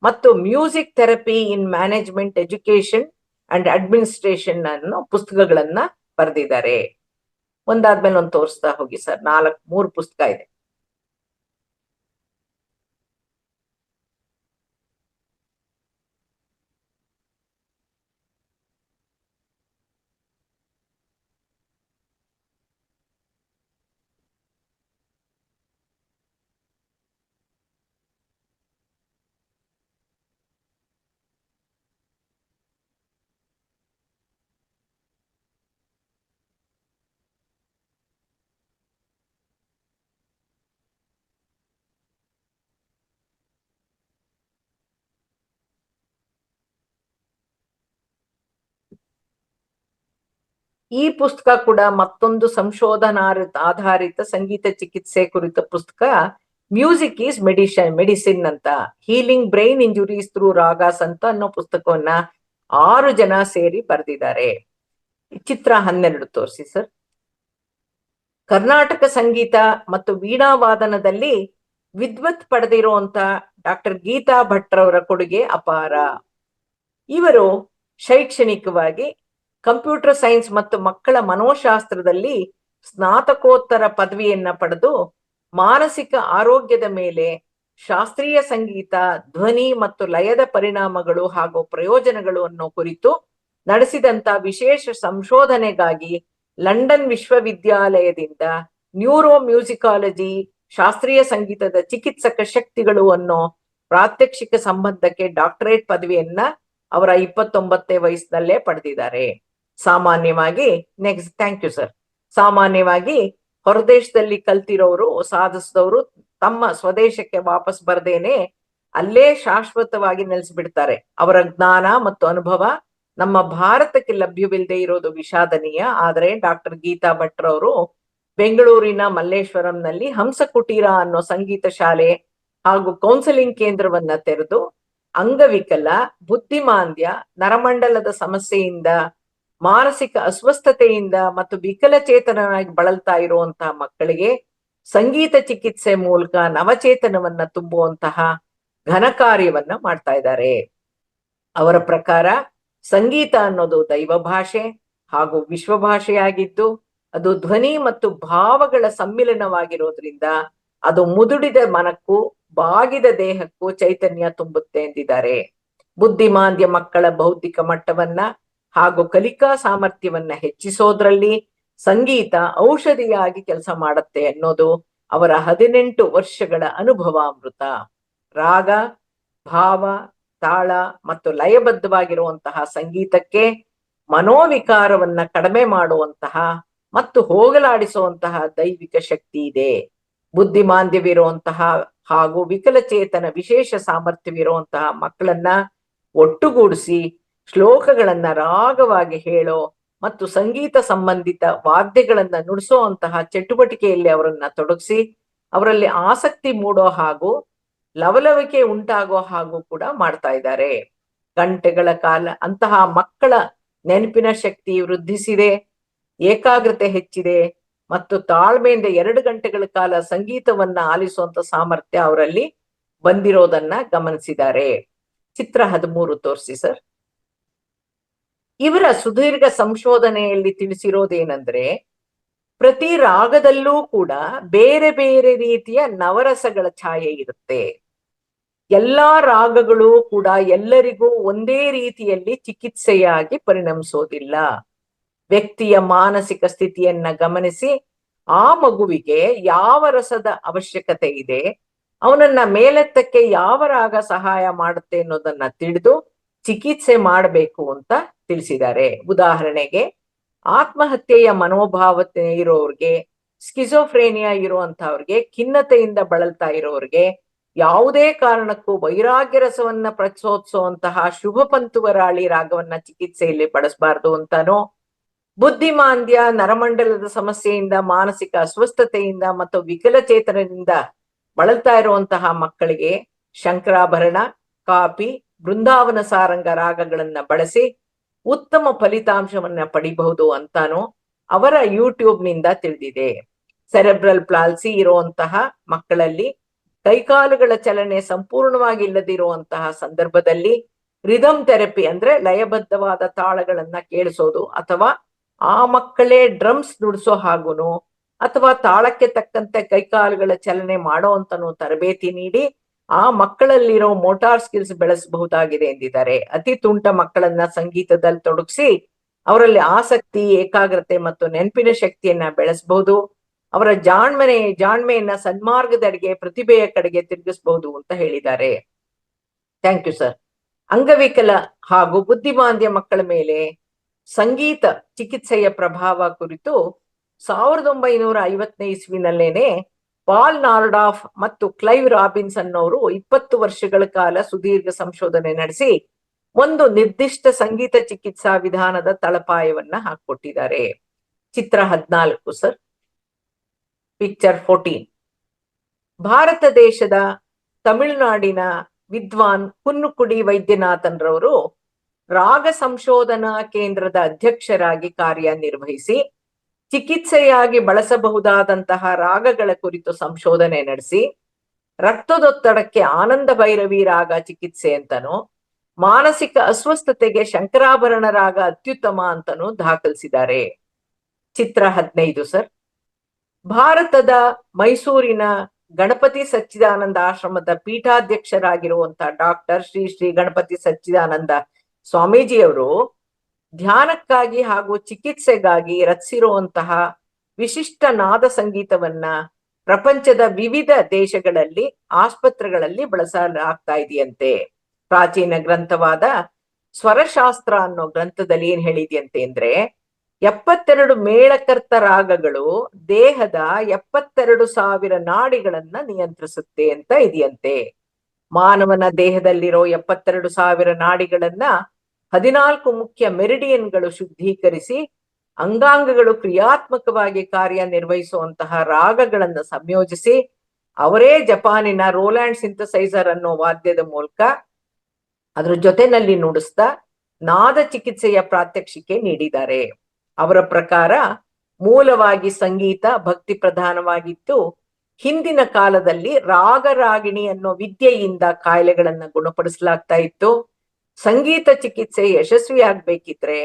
ಮತ್ತು music therapy in management education and administration ಅನ್ನೋ ಪುಸ್ತಕಗಳನ್ನ ಬರೆದಿದ್ದಾರೆ. ಒಂದಾದ್ಮೇಲೆ ಒಂದು ತೋರಿಸ್ತಾ ಹೋಗಿ ಸರ್. 3 ಪುಸ್ತಕ ಇದೆ. ಈ ಪುಸ್ತಕ ಕೂಡ ಮತ್ತೊಂದು ಆಧಾರಿತ ಸಂಗೀತ ಚಿಕಿತ್ಸೆ ಕುರಿತ ಪುಸ್ತಕ. ಮ್ಯೂಸಿಕ್ ಈಸ್ ಮೆಡಿಸಿನ್ ಅಂತ, healing brain injuries through ragas ಅಂತ ಅನ್ನೋ ಪುಸ್ತಕವನ್ನ 6 ಜನ ಸೇರಿ ಬರೆದಿದ್ದಾರೆ. ಚಿತ್ರ 12 ತೋರಿಸಿ ಸರ್. ಕರ್ನಾಟಕ ಸಂಗೀತ ಮತ್ತು ವೀಣಾವಾದನದಲ್ಲಿ ವಿದ್ವತ್ ಪಡೆದಿರುವಂತ ಡಾಕ್ಟರ್ ಗೀತಾ ಭಟ್ರವರ ಕೊಡುಗೆ ಅಪಾರ. ಇವರು ಶೈಕ್ಷಣಿಕವಾಗಿ ಕಂಪ್ಯೂಟರ್ ಸೈನ್ಸ್ ಮತ್ತು ಮಕ್ಕಳ ಮನೋಶಾಸ್ತ್ರದಲ್ಲಿ ಸ್ನಾತಕೋತ್ತರ ಪದವಿಯನ್ನ ಪಡೆದು ಮಾನಸಿಕ ಆರೋಗ್ಯದ ಮೇಲೆ ಶಾಸ್ತ್ರೀಯ ಸಂಗೀತ, ಧ್ವನಿ ಮತ್ತು ಲಯದ ಪರಿಣಾಮಗಳು ಹಾಗೂ ಪ್ರಯೋಜನಗಳು ಅನ್ನೋ ಕುರಿತು ನಡೆಸಿದಂತ ವಿಶೇಷ ಸಂಶೋಧನೆಗಾಗಿ ಲಂಡನ್ ವಿಶ್ವವಿದ್ಯಾಲಯದಿಂದ ನ್ಯೂರೋ ಮ್ಯೂಸಿಕಾಲಜಿ, ಶಾಸ್ತ್ರೀಯ ಸಂಗೀತದ ಚಿಕಿತ್ಸಕ ಶಕ್ತಿಗಳು ಅನ್ನೋ ಪ್ರಾತ್ಯಕ್ಷಿಕ ಸಂಬಂಧಕ್ಕೆ ಡಾಕ್ಟರೇಟ್ ಪದವಿಯನ್ನ ಅವರ 29ನೇ ವಯಸ್ಸಿನಲ್ಲೇ ಪಡೆದಿದ್ದಾರೆ. ಸಾಮಾನ್ಯವಾಗಿ ಥ್ಯಾಂಕ್ ಯು ಸರ್. ಸಾಮಾನ್ಯವಾಗಿ ಹೊರದೇಶದಲ್ಲಿ ಕಲ್ತಿರೋರು, ಸಾಧಿಸಿದವರು ತಮ್ಮ ಸ್ವದೇಶಕ್ಕೆ ವಾಪಸ್ ಬರದೇನೆ ಅಲ್ಲೇ ಶಾಶ್ವತವಾಗಿ ನೆಲೆಸಿಬಿಡ್ತಾರೆ. ಅವರ ಜ್ಞಾನ ಮತ್ತು ಅನುಭವ ನಮ್ಮ ಭಾರತಕ್ಕೆ ಲಭ್ಯವಿಲ್ಲದೆ ಇರೋದು ವಿಷಾದನೀಯ. ಆದರೆ ಡಾಕ್ಟರ್ ಗೀತಾ ಭಟ್ರವರು ಬೆಂಗಳೂರಿನ ಮಲ್ಲೇಶ್ವರಂನಲ್ಲಿ ಹಂಸ ಕುಟೀರ ಅನ್ನೋ ಸಂಗೀತ ಶಾಲೆ ಹಾಗೂ ಕೌನ್ಸೆಲಿಂಗ್ ಕೇಂದ್ರವನ್ನ ತೆರೆದು ಅಂಗವಿಕಲ, ಬುದ್ಧಿಮಾಂದ್ಯ, ನರಮಂಡಲದ ಸಮಸ್ಯೆಯಿಂದ, ಮಾನಸಿಕ ಅಸ್ವಸ್ಥತೆಯಿಂದ ಮತ್ತು ವಿಕಲಚೇತನರಾಗಿ ಬಳಲ್ತಾ ಇರುವಂತಹ ಮಕ್ಕಳಿಗೆ ಸಂಗೀತ ಚಿಕಿತ್ಸೆ ಮೂಲಕ ನವಚೇತನವನ್ನ ತುಂಬುವಂತಹ ಘನ ಕಾರ್ಯವನ್ನ ಮಾಡ್ತಾ ಇದ್ದಾರೆ. ಅವರ ಪ್ರಕಾರ ಸಂಗೀತ ಅನ್ನೋದು ದೈವ ಭಾಷೆ ಹಾಗೂ ವಿಶ್ವ ಭಾಷೆಯಾಗಿದ್ದು ಅದು ಧ್ವನಿ ಮತ್ತು ಭಾವಗಳ ಸಮ್ಮಿಲನವಾಗಿರೋದ್ರಿಂದ ಅದು ಮುದುಡಿದ ಮನಕ್ಕೂ ಬಾಗಿದ ದೇಹಕ್ಕೂ ಚೈತನ್ಯ ತುಂಬುತ್ತೆ ಎಂದಿದ್ದಾರೆ. ಬುದ್ಧಿಮಾಂದ್ಯ ಮಕ್ಕಳ ಬೌದ್ಧಿಕ ಮಟ್ಟವನ್ನ ಹಾಗೂ ಕಲಿಕಾ ಸಾಮರ್ಥ್ಯವನ್ನ ಹೆಚ್ಚಿಸೋದ್ರಲ್ಲಿ ಸಂಗೀತ ಔಷಧಿಯಾಗಿ ಕೆಲಸ ಮಾಡುತ್ತೆ ಅನ್ನೋದು ಅವರ 18 ವರ್ಷಗಳ ಅನುಭವಾಮೃತ. ರಾಗ, ಭಾವ, ತಾಳ ಮತ್ತು ಲಯಬದ್ಧವಾಗಿರುವಂತಹ ಸಂಗೀತಕ್ಕೆ ಮನೋವಿಕಾರವನ್ನ ಕಡಿಮೆ ಮಾಡುವಂತಹ ಮತ್ತು ಹೋಗಲಾಡಿಸುವಂತಹ ದೈವಿಕ ಶಕ್ತಿ ಇದೆ. ಬುದ್ಧಿಮಾಂದ್ಯವಿರುವಂತಹ ಹಾಗೂ ವಿಕಲಚೇತನ ವಿಶೇಷ ಸಾಮರ್ಥ್ಯವಿರುವಂತಹ ಮಕ್ಕಳನ್ನ ಒಟ್ಟುಗೂಡಿಸಿ ಶ್ಲೋಕಗಳನ್ನ ರಾಗವಾಗಿ ಹೇಳೋ ಮತ್ತು ಸಂಗೀತ ಸಂಬಂಧಿತ ವಾದ್ಯಗಳನ್ನ ನುಡಿಸುವಂತಹ ಚಟುವಟಿಕೆಯಲ್ಲಿ ಅವರನ್ನ ತೊಡಗಿಸಿ ಅವರಲ್ಲಿ ಆಸಕ್ತಿ ಮೂಡೋ ಹಾಗೂ ಲವಲವಿಕೆ ಉಂಟಾಗೋ ಹಾಗೂ ಕೂಡ ಮಾಡ್ತಾ ಇದ್ದಾರೆ. ಗಂಟೆಗಳ ಕಾಲ ಅಂತಹ ಮಕ್ಕಳ ನೆನಪಿನ ಶಕ್ತಿ ವೃದ್ಧಿಸಿದೆ, ಏಕಾಗ್ರತೆ ಹೆಚ್ಚಿದೆ ಮತ್ತು ತಾಳ್ಮೆಯಿಂದ 2 ಗಂಟೆಗಳ ಕಾಲ ಸಂಗೀತವನ್ನ ಆಲಿಸುವಂತ ಸಾಮರ್ಥ್ಯ ಅವರಲ್ಲಿ ಬಂದಿರೋದನ್ನ ಗಮನಿಸಿದ್ದಾರೆ. ಚಿತ್ರ 13 ತೋರಿಸಿ ಸರ್. ಇವರ ಸುದೀರ್ಘ ಸಂಶೋಧನೆಯಲ್ಲಿ ತಿಳಿಸಿರೋದೇನೆಂದ್ರೆ, ಪ್ರತಿ ರಾಗದಲ್ಲೂ ಕೂಡ ಬೇರೆ ಬೇರೆ ರೀತಿಯ ನವರಸಗಳ ಛಾಯೆ ಇರುತ್ತೆ. ಎಲ್ಲಾ ರಾಗಗಳು ಕೂಡ ಎಲ್ಲರಿಗೂ ಒಂದೇ ರೀತಿಯಲ್ಲಿ ಚಿಕಿತ್ಸೆಯಾಗಿ ಪರಿಣಮಿಸೋದಿಲ್ಲ. ವ್ಯಕ್ತಿಯ ಮಾನಸಿಕ ಸ್ಥಿತಿಯನ್ನ ಗಮನಿಸಿ ಆ ಮಗುವಿಗೆ ಯಾವ ರಸದ ಅವಶ್ಯಕತೆ ಇದೆ, ಅವನನ್ನ ಮೇಲೆತ್ತಕ್ಕೆ ಯಾವ ರಾಗ ಸಹಾಯ ಮಾಡುತ್ತೆ ಅನ್ನೋದನ್ನ ತಿಳಿದು ಚಿಕಿತ್ಸೆ ಮಾಡಬೇಕು ಅಂತ ತಿಳಿಸಿದ್ದಾರೆ. ಉದಾಹರಣೆಗೆ ಆತ್ಮಹತ್ಯೆಯ ಮನೋಭಾವನೆ ಇರೋರ್ಗೆ, ಸ್ಕಿಜೋಫ್ರೇನಿಯಾ ಇರುವಂತವ್ರಿಗೆ, ಖಿನ್ನತೆಯಿಂದ ಬಳಲ್ತಾ ಇರೋರ್ಗೆ ಯಾವುದೇ ಕಾರಣಕ್ಕೂ ವೈರಾಗ್ಯ ರಸವನ್ನ ಪ್ರಚೋದಿಸುವಂತಹ ಶುಭ ಪಂತುವರಾಳಿ ರಾಗವನ್ನ ಚಿಕಿತ್ಸೆಯಲ್ಲಿ ಬಳಸಬಾರ್ದು ಅಂತಾನೋ, ಬುದ್ಧಿಮಾಂದ್ಯ, ನರಮಂಡಲದ ಸಮಸ್ಯೆಯಿಂದ, ಮಾನಸಿಕ ಅಸ್ವಸ್ಥತೆಯಿಂದ ಮತ್ತು ವಿಕಲಚೇತನದಿಂದ ಬಳಲ್ತಾ ಇರುವಂತಹ ಮಕ್ಕಳಿಗೆ ಶಂಕರಾಭರಣ, ಕಾಪಿ, ಬೃಂದಾವನ ಸಾರಂಗ ರಾಗಗಳನ್ನ ಬಳಸಿ ಉತ್ತಮ ಫಲಿತಾಂಶವನ್ನ ಪಡಿಬಹುದು ಅಂತಾನೋ ಅವರ ಯೂಟ್ಯೂಬ್ ನಿಂದ ತಿಳಿದಿದೆ. ಸೆರೆಬ್ರಲ್ ಪ್ಲಾಲ್ಸಿ ಇರುವಂತಹ ಮಕ್ಕಳಲ್ಲಿ ಕೈಕಾಲುಗಳ ಚಲನೆ ಸಂಪೂರ್ಣವಾಗಿ ಇಲ್ಲದಿರುವಂತಹ ಸಂದರ್ಭದಲ್ಲಿ ರಿದಮ್ ಥೆರಪಿ ಅಂದ್ರೆ ಲಯಬದ್ಧವಾದ ತಾಳಗಳನ್ನ ಕೇಳಿಸೋದು ಅಥವಾ ಆ ಮಕ್ಕಳೇ ಡ್ರಮ್ಸ್ ನುಡಿಸೋ ಹಾಗೂನು ಅಥವಾ ತಾಳಕ್ಕೆ ತಕ್ಕಂತೆ ಕೈಕಾಲುಗಳ ಚಲನೆ ಮಾಡೋ ಅಂತನೂ ತರಬೇತಿ ನೀಡಿ ಆ ಮಕ್ಕಳಲ್ಲಿರೋ ಮೋಟಾರ್ ಸ್ಕಿಲ್ಸ್ ಬೆಳೆಸಬಹುದಾಗಿದೆ ಎಂದಿದ್ದಾರೆ. ಅತಿ ತುಂಟ ಮಕ್ಕಳನ್ನ ಸಂಗೀತದಲ್ಲಿ ತೊಡಗಿಸಿ ಅವರಲ್ಲಿ ಆಸಕ್ತಿ, ಏಕಾಗ್ರತೆ ಮತ್ತು ನೆನಪಿನ ಶಕ್ತಿಯನ್ನ ಬೆಳೆಸಬಹುದು. ಅವರ ಜಾಣ್ಮೆಯನ್ನ ಸನ್ಮಾರ್ಗದೆಡೆಗೆ, ಪ್ರತಿಭೆಯ ಕಡೆಗೆ ತಿರುಗಿಸಬಹುದು ಅಂತ ಹೇಳಿದ್ದಾರೆ. Thank you sir. ಅಂಗವಿಕಲ ಹಾಗೂ ಬುದ್ಧಿಮಾಂದ್ಯ ಮಕ್ಕಳ ಮೇಲೆ ಸಂಗೀತ ಚಿಕಿತ್ಸೆಯ ಪ್ರಭಾವ ಕುರಿತು 1950ನೇ ಇಸ್ವಿನಲ್ಲೇನೆ ಪಾಲ್ ನಾರ್ಡಾಫ್ ಮತ್ತು ಕ್ಲೈವ್ ರಾಬಿನ್ಸ್ ಅನ್ನೋರು 20 ವರ್ಷಗಳ ಕಾಲ ಸುದೀರ್ಘ ಸಂಶೋಧನೆ ನಡೆಸಿ ಒಂದು ನಿರ್ದಿಷ್ಟ ಸಂಗೀತ ಚಿಕಿತ್ಸಾ ವಿಧಾನದ ತಳಪಾಯವನ್ನ ಹಾಕೊಟ್ಟಿದ್ದಾರೆ. ಚಿತ್ರ 14 ಸರ್. ಪಿಕ್ಚರ್ 14. ಭಾರತ ದೇಶದ ತಮಿಳುನಾಡಿನ ವಿದ್ವಾನ್ ಕುನ್ನುಕುಡಿ ವೈದ್ಯನಾಥನ್ ರವರು ರಾಗ ಸಂಶೋಧನಾ ಕೇಂದ್ರದ ಅಧ್ಯಕ್ಷರಾಗಿ ಕಾರ್ಯನಿರ್ವಹಿಸಿ ಚಿಕಿತ್ಸೆಯಾಗಿ ಬಳಸಬಹುದಾದಂತಹ ರಾಗಗಳ ಕುರಿತು ಸಂಶೋಧನೆ ನಡೆಸಿ ರಕ್ತದೊತ್ತಡಕ್ಕೆ ಆನಂದ ಭೈರವಿ ರಾಗ ಚಿಕಿತ್ಸೆ ಅಂತನೂ, ಮಾನಸಿಕ ಅಸ್ವಸ್ಥತೆಗೆ ಶಂಕರಾಭರಣ ರಾಗ ಅತ್ಯುತ್ತಮ ಅಂತನೂ ದಾಖಲಿಸಿದ್ದಾರೆ. ಚಿತ್ರ 15 ಸರ್. ಭಾರತದ ಮೈಸೂರಿನ ಗಣಪತಿ ಸಚ್ಚಿದಾನಂದ ಆಶ್ರಮದ ಪೀಠಾಧ್ಯಕ್ಷರಾಗಿರುವಂತಹ ಡಾಕ್ಟರ್ ಶ್ರೀ ಶ್ರೀ ಗಣಪತಿ ಸಚ್ಚಿದಾನಂದ ಸ್ವಾಮೀಜಿಯವರು ಧ್ಯಾನಕ್ಕಾಗಿ ಹಾಗೂ ಚಿಕಿತ್ಸೆಗಾಗಿ ರಚಿಸಿರುವಂತಹ ವಿಶಿಷ್ಟ ನಾದ ಸಂಗೀತವನ್ನ ಪ್ರಪಂಚದ ವಿವಿಧ ದೇಶಗಳಲ್ಲಿ ಆಸ್ಪತ್ರೆಗಳಲ್ಲಿ ಬಳಸಲಾಗ್ತಾ ಇದೆಯಂತೆ. ಪ್ರಾಚೀನ ಗ್ರಂಥವಾದ ಸ್ವರಶಾಸ್ತ್ರ ಅನ್ನೋ ಗ್ರಂಥದಲ್ಲಿ ಏನ್ ಹೇಳಿದೆಯಂತೆ ಅಂದ್ರೆ, 72 ಮೇಳಕರ್ತ ರಾಗಗಳು ದೇಹದ 72,000 ನಾಡಿಗಳನ್ನ ನಿಯಂತ್ರಿಸುತ್ತೆ ಅಂತ ಇದೆಯಂತೆ. ಮಾನವನ ದೇಹದಲ್ಲಿರೋ 72,000 ನಾಡಿಗಳನ್ನ 14 ಮುಖ್ಯ ಮೆರಿಡಿಯನ್ಗಳು ಶುದ್ಧೀಕರಿಸಿ ಅಂಗಾಂಗಗಳು ಕ್ರಿಯಾತ್ಮಕವಾಗಿ ಕಾರ್ಯನಿರ್ವಹಿಸುವಂತಹ ರಾಗಗಳನ್ನ ಸಂಯೋಜಿಸಿ ಅವರೇ ಜಪಾನಿನ ರೋಲ್ಯಾಂಡ್ ಸಿಂಥಸೈಸರ್ ಅನ್ನೋ ವಾದ್ಯದ ಮೂಲಕ ಅದ್ರ ಜೊತೆನಲ್ಲಿ ನುಡಿಸ್ತಾ ನಾದ ಚಿಕಿತ್ಸೆಯ ಪ್ರಾತ್ಯಕ್ಷಿಕೆ ನೀಡಿದ್ದಾರೆ. ಅವರ ಪ್ರಕಾರ ಮೂಲವಾಗಿ ಸಂಗೀತ ಭಕ್ತಿ ಪ್ರಧಾನವಾಗಿತ್ತು. ಹಿಂದಿನ ಕಾಲದಲ್ಲಿ ರಾಗರಾಗಿಣಿ ಅನ್ನೋ ವಿದ್ಯೆಯಿಂದ ಕಾಯಿಲೆಗಳನ್ನ ಗುಣಪಡಿಸಲಾಗ್ತಾ ಇತ್ತು. ಸಂಗೀತ ಚಿಕಿತ್ಸೆ ಯಶಸ್ವಿಯಾಗಬೇಕಿದ್ರೆ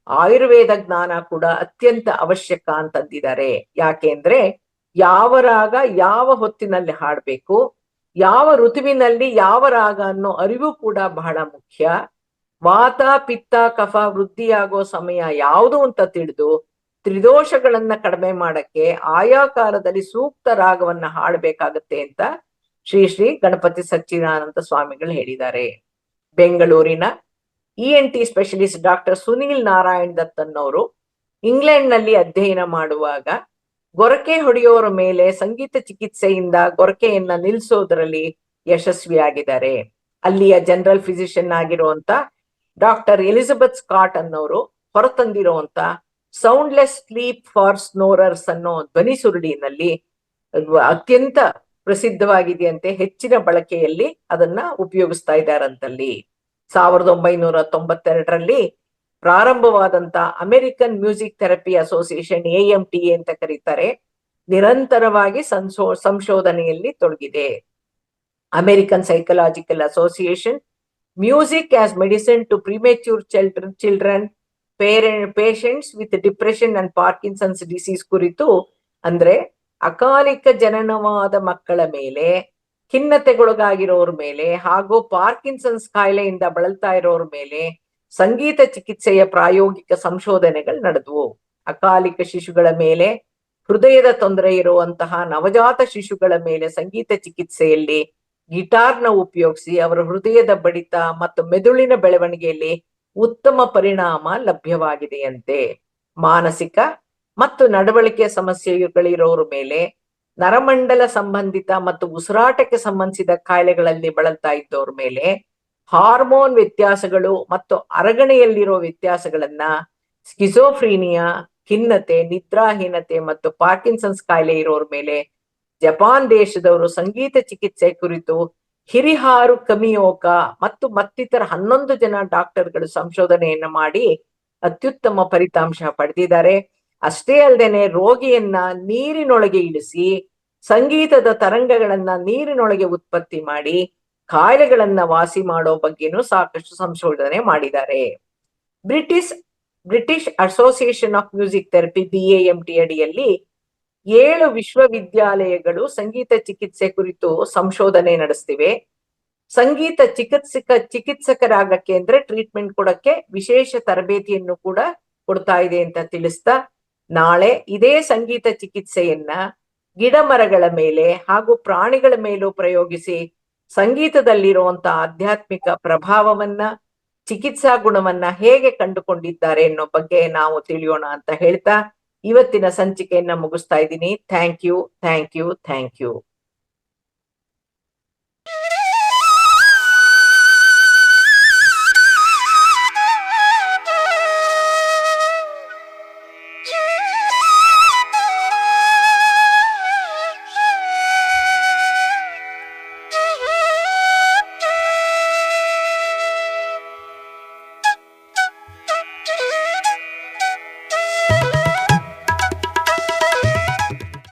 ಆಯುರ್ವೇದ ಜ್ಞಾನ ಕೂಡ ಅತ್ಯಂತ ಅವಶ್ಯಕ ಅಂತಂದಿದ್ದಾರೆ. ಯಾಕೆಂದ್ರೆ ಯಾವ ರಾಗ ಯಾವ ಹೊತ್ತಿನಲ್ಲಿ ಹಾಡ್ಬೇಕು, ಯಾವ ಋತುವಿನಲ್ಲಿ ಯಾವ ರಾಗ ಅನ್ನೋ ಅರಿವು ಕೂಡ ಬಹಳ ಮುಖ್ಯ. ವಾತ ಪಿತ್ತ ಕಫ ವೃದ್ಧಿಯಾಗೋ ಸಮಯ ಯಾವುದು ಅಂತ ತಿಳಿದು ತ್ರಿದೋಷಗಳನ್ನ ಕಡಿಮೆ ಮಾಡಕ್ಕೆ ಆಯಾ ಕಾಲದಲ್ಲಿ ಸೂಕ್ತ ರಾಗವನ್ನ ಹಾಡಬೇಕಾಗತ್ತೆ ಅಂತ ಶ್ರೀ ಶ್ರೀ ಗಣಪತಿ ಸಚ್ಚಿದಾನಂದ ಸ್ವಾಮಿಗಳು ಹೇಳಿದ್ದಾರೆ. ಬೆಂಗಳೂರಿನ ENT specialist doctor Sunil Narayan Dutt ಅನ್ನೋರು ಇಂಗ್ಲೆಂಡ್ ನಲ್ಲಿ ಅಧ್ಯಯನ ಮಾಡುವಾಗ ಗೊರಕೆ ಹೊಡೆಯೋರ ಮೇಲೆ ಸಂಗೀತ ಚಿಕಿತ್ಸೆಯಿಂದ ಗೊರಕೆಯನ್ನ ನಿಲ್ಲಿಸೋದ್ರಲ್ಲಿ ಯಶಸ್ವಿಯಾಗಿದ್ದಾರೆ. ಅಲ್ಲಿಯ ಜನರಲ್ ಫಿಸಿಷಿಯನ್ ಆಗಿರುವಂತ ಡಾಕ್ಟರ್ ಎಲಿಜಬೆತ್ ಸ್ಕಾಟ್ ಅನ್ನೋರು ಹೊರತಂದಿರುವಂತ ಸೌಂಡ್ಲೆಸ್ ಸ್ಲೀಪ್ ಫಾರ್ ಸ್ನೋರರ್ಸ್ ಅನ್ನೋ ಧ್ವನಿ ಸುರುಳಿನಲ್ಲಿ ಅತ್ಯಂತ ಪ್ರಸಿದ್ಧವಾಗಿದೆಯಂತೆ. ಹೆಚ್ಚಿನ ಬಳಕೆಯಲ್ಲಿ ಅದನ್ನ ಉಪಯೋಗಿಸ್ತಾ ಇದ್ದಾರಂತಲ್ಲಿ. 1992ರಲ್ಲಿ ಪ್ರಾರಂಭವಾದಂತ American music therapy association AMTA ಅಂತ ಕರೀತಾರೆ, ನಿರಂತರವಾಗಿ ಸಂಶೋಧನೆಯಲ್ಲಿ ತೊಡಗಿದೆ. American psychological association music as medicine to premature children patients with depression and Parkinson's disease ಕುರಿತು, ಅಂದ್ರೆ ಅಕಾಲಿಕ ಜನನವಾದ ಮಕ್ಕಳ ಮೇಲೆ, ಖಿನ್ನತೆಗೊಳಗಾಗಿರೋರ ಮೇಲೆ ಹಾಗೂ ಪಾರ್ಕಿನ್ಸನ್ಸ್ ಕಾಯಿಲೆಯಿಂದ ಬಳಲ್ತಾ ಇರೋರ ಮೇಲೆ ಸಂಗೀತ ಚಿಕಿತ್ಸೆಯ ಪ್ರಾಯೋಗಿಕ ಸಂಶೋಧನೆಗಳು ನಡೆದವು. ಅಕಾಲಿಕ ಶಿಶುಗಳ ಮೇಲೆ, ಹೃದಯದ ತೊಂದರೆ ಇರುವಂತಹ ನವಜಾತ ಶಿಶುಗಳ ಮೇಲೆ ಸಂಗೀತ ಚಿಕಿತ್ಸೆಯಲ್ಲಿ ಗಿಟಾರ್ನ ಉಪಯೋಗಿಸಿ ಅವರ ಹೃದಯದ ಬಡಿತ ಮತ್ತು ಮೆದುಳಿನ ಬೆಳವಣಿಗೆಯಲ್ಲಿ ಉತ್ತಮ ಪರಿಣಾಮ ಲಭ್ಯವಾಗಿದೆಯಂತೆ. ಮಾನಸಿಕ ಮತ್ತು ನಡವಳಿಕೆ ಸಮಸ್ಯೆಗಳಿರೋರ ಮೇಲೆ, ನರಮಂಡಲ ಸಂಬಂಧಿತ ಮತ್ತು ಉಸಿರಾಟಕ್ಕೆ ಸಂಬಂಧಿಸಿದ ಕಾಯಿಲೆಗಳಲ್ಲಿ ಬಳಲ್ತಾ ಇದ್ದವ್ರ ಮೇಲೆ, ಹಾರ್ಮೋನ್ ವ್ಯತ್ಯಾಸಗಳು ಮತ್ತು ಅರಗಣೆಯಲ್ಲಿರೋ ವ್ಯತ್ಯಾಸಗಳನ್ನ, ಸ್ಕಿಜೋಫ್ರೀನಿಯಾ, ಖಿನ್ನತೆ, ನಿದ್ರಾಹೀನತೆ ಮತ್ತು ಪಾರ್ಕಿನ್ಸನ್ಸ್ ಕಾಯಿಲೆ ಇರೋರ ಮೇಲೆ ಜಪಾನ್ ದೇಶದವರು ಸಂಗೀತ ಚಿಕಿತ್ಸೆ ಕುರಿತು ಹಿರಿಹಾರು ಕಮಿಯೋಕ ಮತ್ತು ಮತ್ತಿತರ 11 ಜನ ಡಾಕ್ಟರ್ಗಳು ಸಂಶೋಧನೆಯನ್ನ ಮಾಡಿ ಅತ್ಯುತ್ತಮ ಫಲಿತಾಂಶ ಪಡೆದಿದ್ದಾರೆ. ಅಷ್ಟೇ ಅಲ್ಲದೇನೆ ರೋಗಿಯನ್ನ ನೀರಿನೊಳಗೆ ಇಳಿಸಿ ಸಂಗೀತದ ತರಂಗಗಳನ್ನ ನೀರಿನೊಳಗೆ ಉತ್ಪತ್ತಿ ಮಾಡಿ ಕಾಯಿಲೆಗಳನ್ನ ವಾಸಿ ಮಾಡೋ ಬಗ್ಗೆನೂ ಸಾಕಷ್ಟು ಸಂಶೋಧನೆ ಮಾಡಿದ್ದಾರೆ. British association of music therapy BAMT ಅಡಿಯಲ್ಲಿ 7 ವಿಶ್ವವಿದ್ಯಾಲಯಗಳು ಸಂಗೀತ ಚಿಕಿತ್ಸೆ ಕುರಿತು ಸಂಶೋಧನೆ ನಡೆಸ್ತಿವೆ. ಸಂಗೀತ ಚಿಕಿತ್ಸಕರಾಗಕ್ಕೆ ಅಂದ್ರೆ ಟ್ರೀಟ್ಮೆಂಟ್ ಕೊಡಕ್ಕೆ ವಿಶೇಷ ತರಬೇತಿಯನ್ನು ಕೂಡ ಕೊಡ್ತಾ ಇದೆ ಅಂತ ತಿಳಿಸ್ತಾ, ನಾಳೆ ಇದೇ ಸಂಗೀತ ಚಿಕಿತ್ಸೆಯನ್ನ ಗಿಡ ಮರಗಳ ಮೇಲೆ ಹಾಗೂ ಪ್ರಾಣಿಗಳ ಮೇಲೂ ಪ್ರಯೋಗಿಸಿ ಸಂಗೀತದಲ್ಲಿರುವಂತಹ ಆಧ್ಯಾತ್ಮಿಕ ಪ್ರಭಾವವನ್ನ, ಚಿಕಿತ್ಸಾ ಗುಣವನ್ನ ಹೇಗೆ ಕಂಡುಕೊಂಡಿದ್ದಾರೆ ಅನ್ನೋ ಬಗ್ಗೆ ನಾವು ತಿಳಿಯೋಣ ಅಂತ ಹೇಳ್ತಾ ಇವತ್ತಿನ ಸಂಚಿಕೆಯನ್ನ ಮುಗಿಸ್ತಾ ಇದ್ದೀನಿ. Thank you.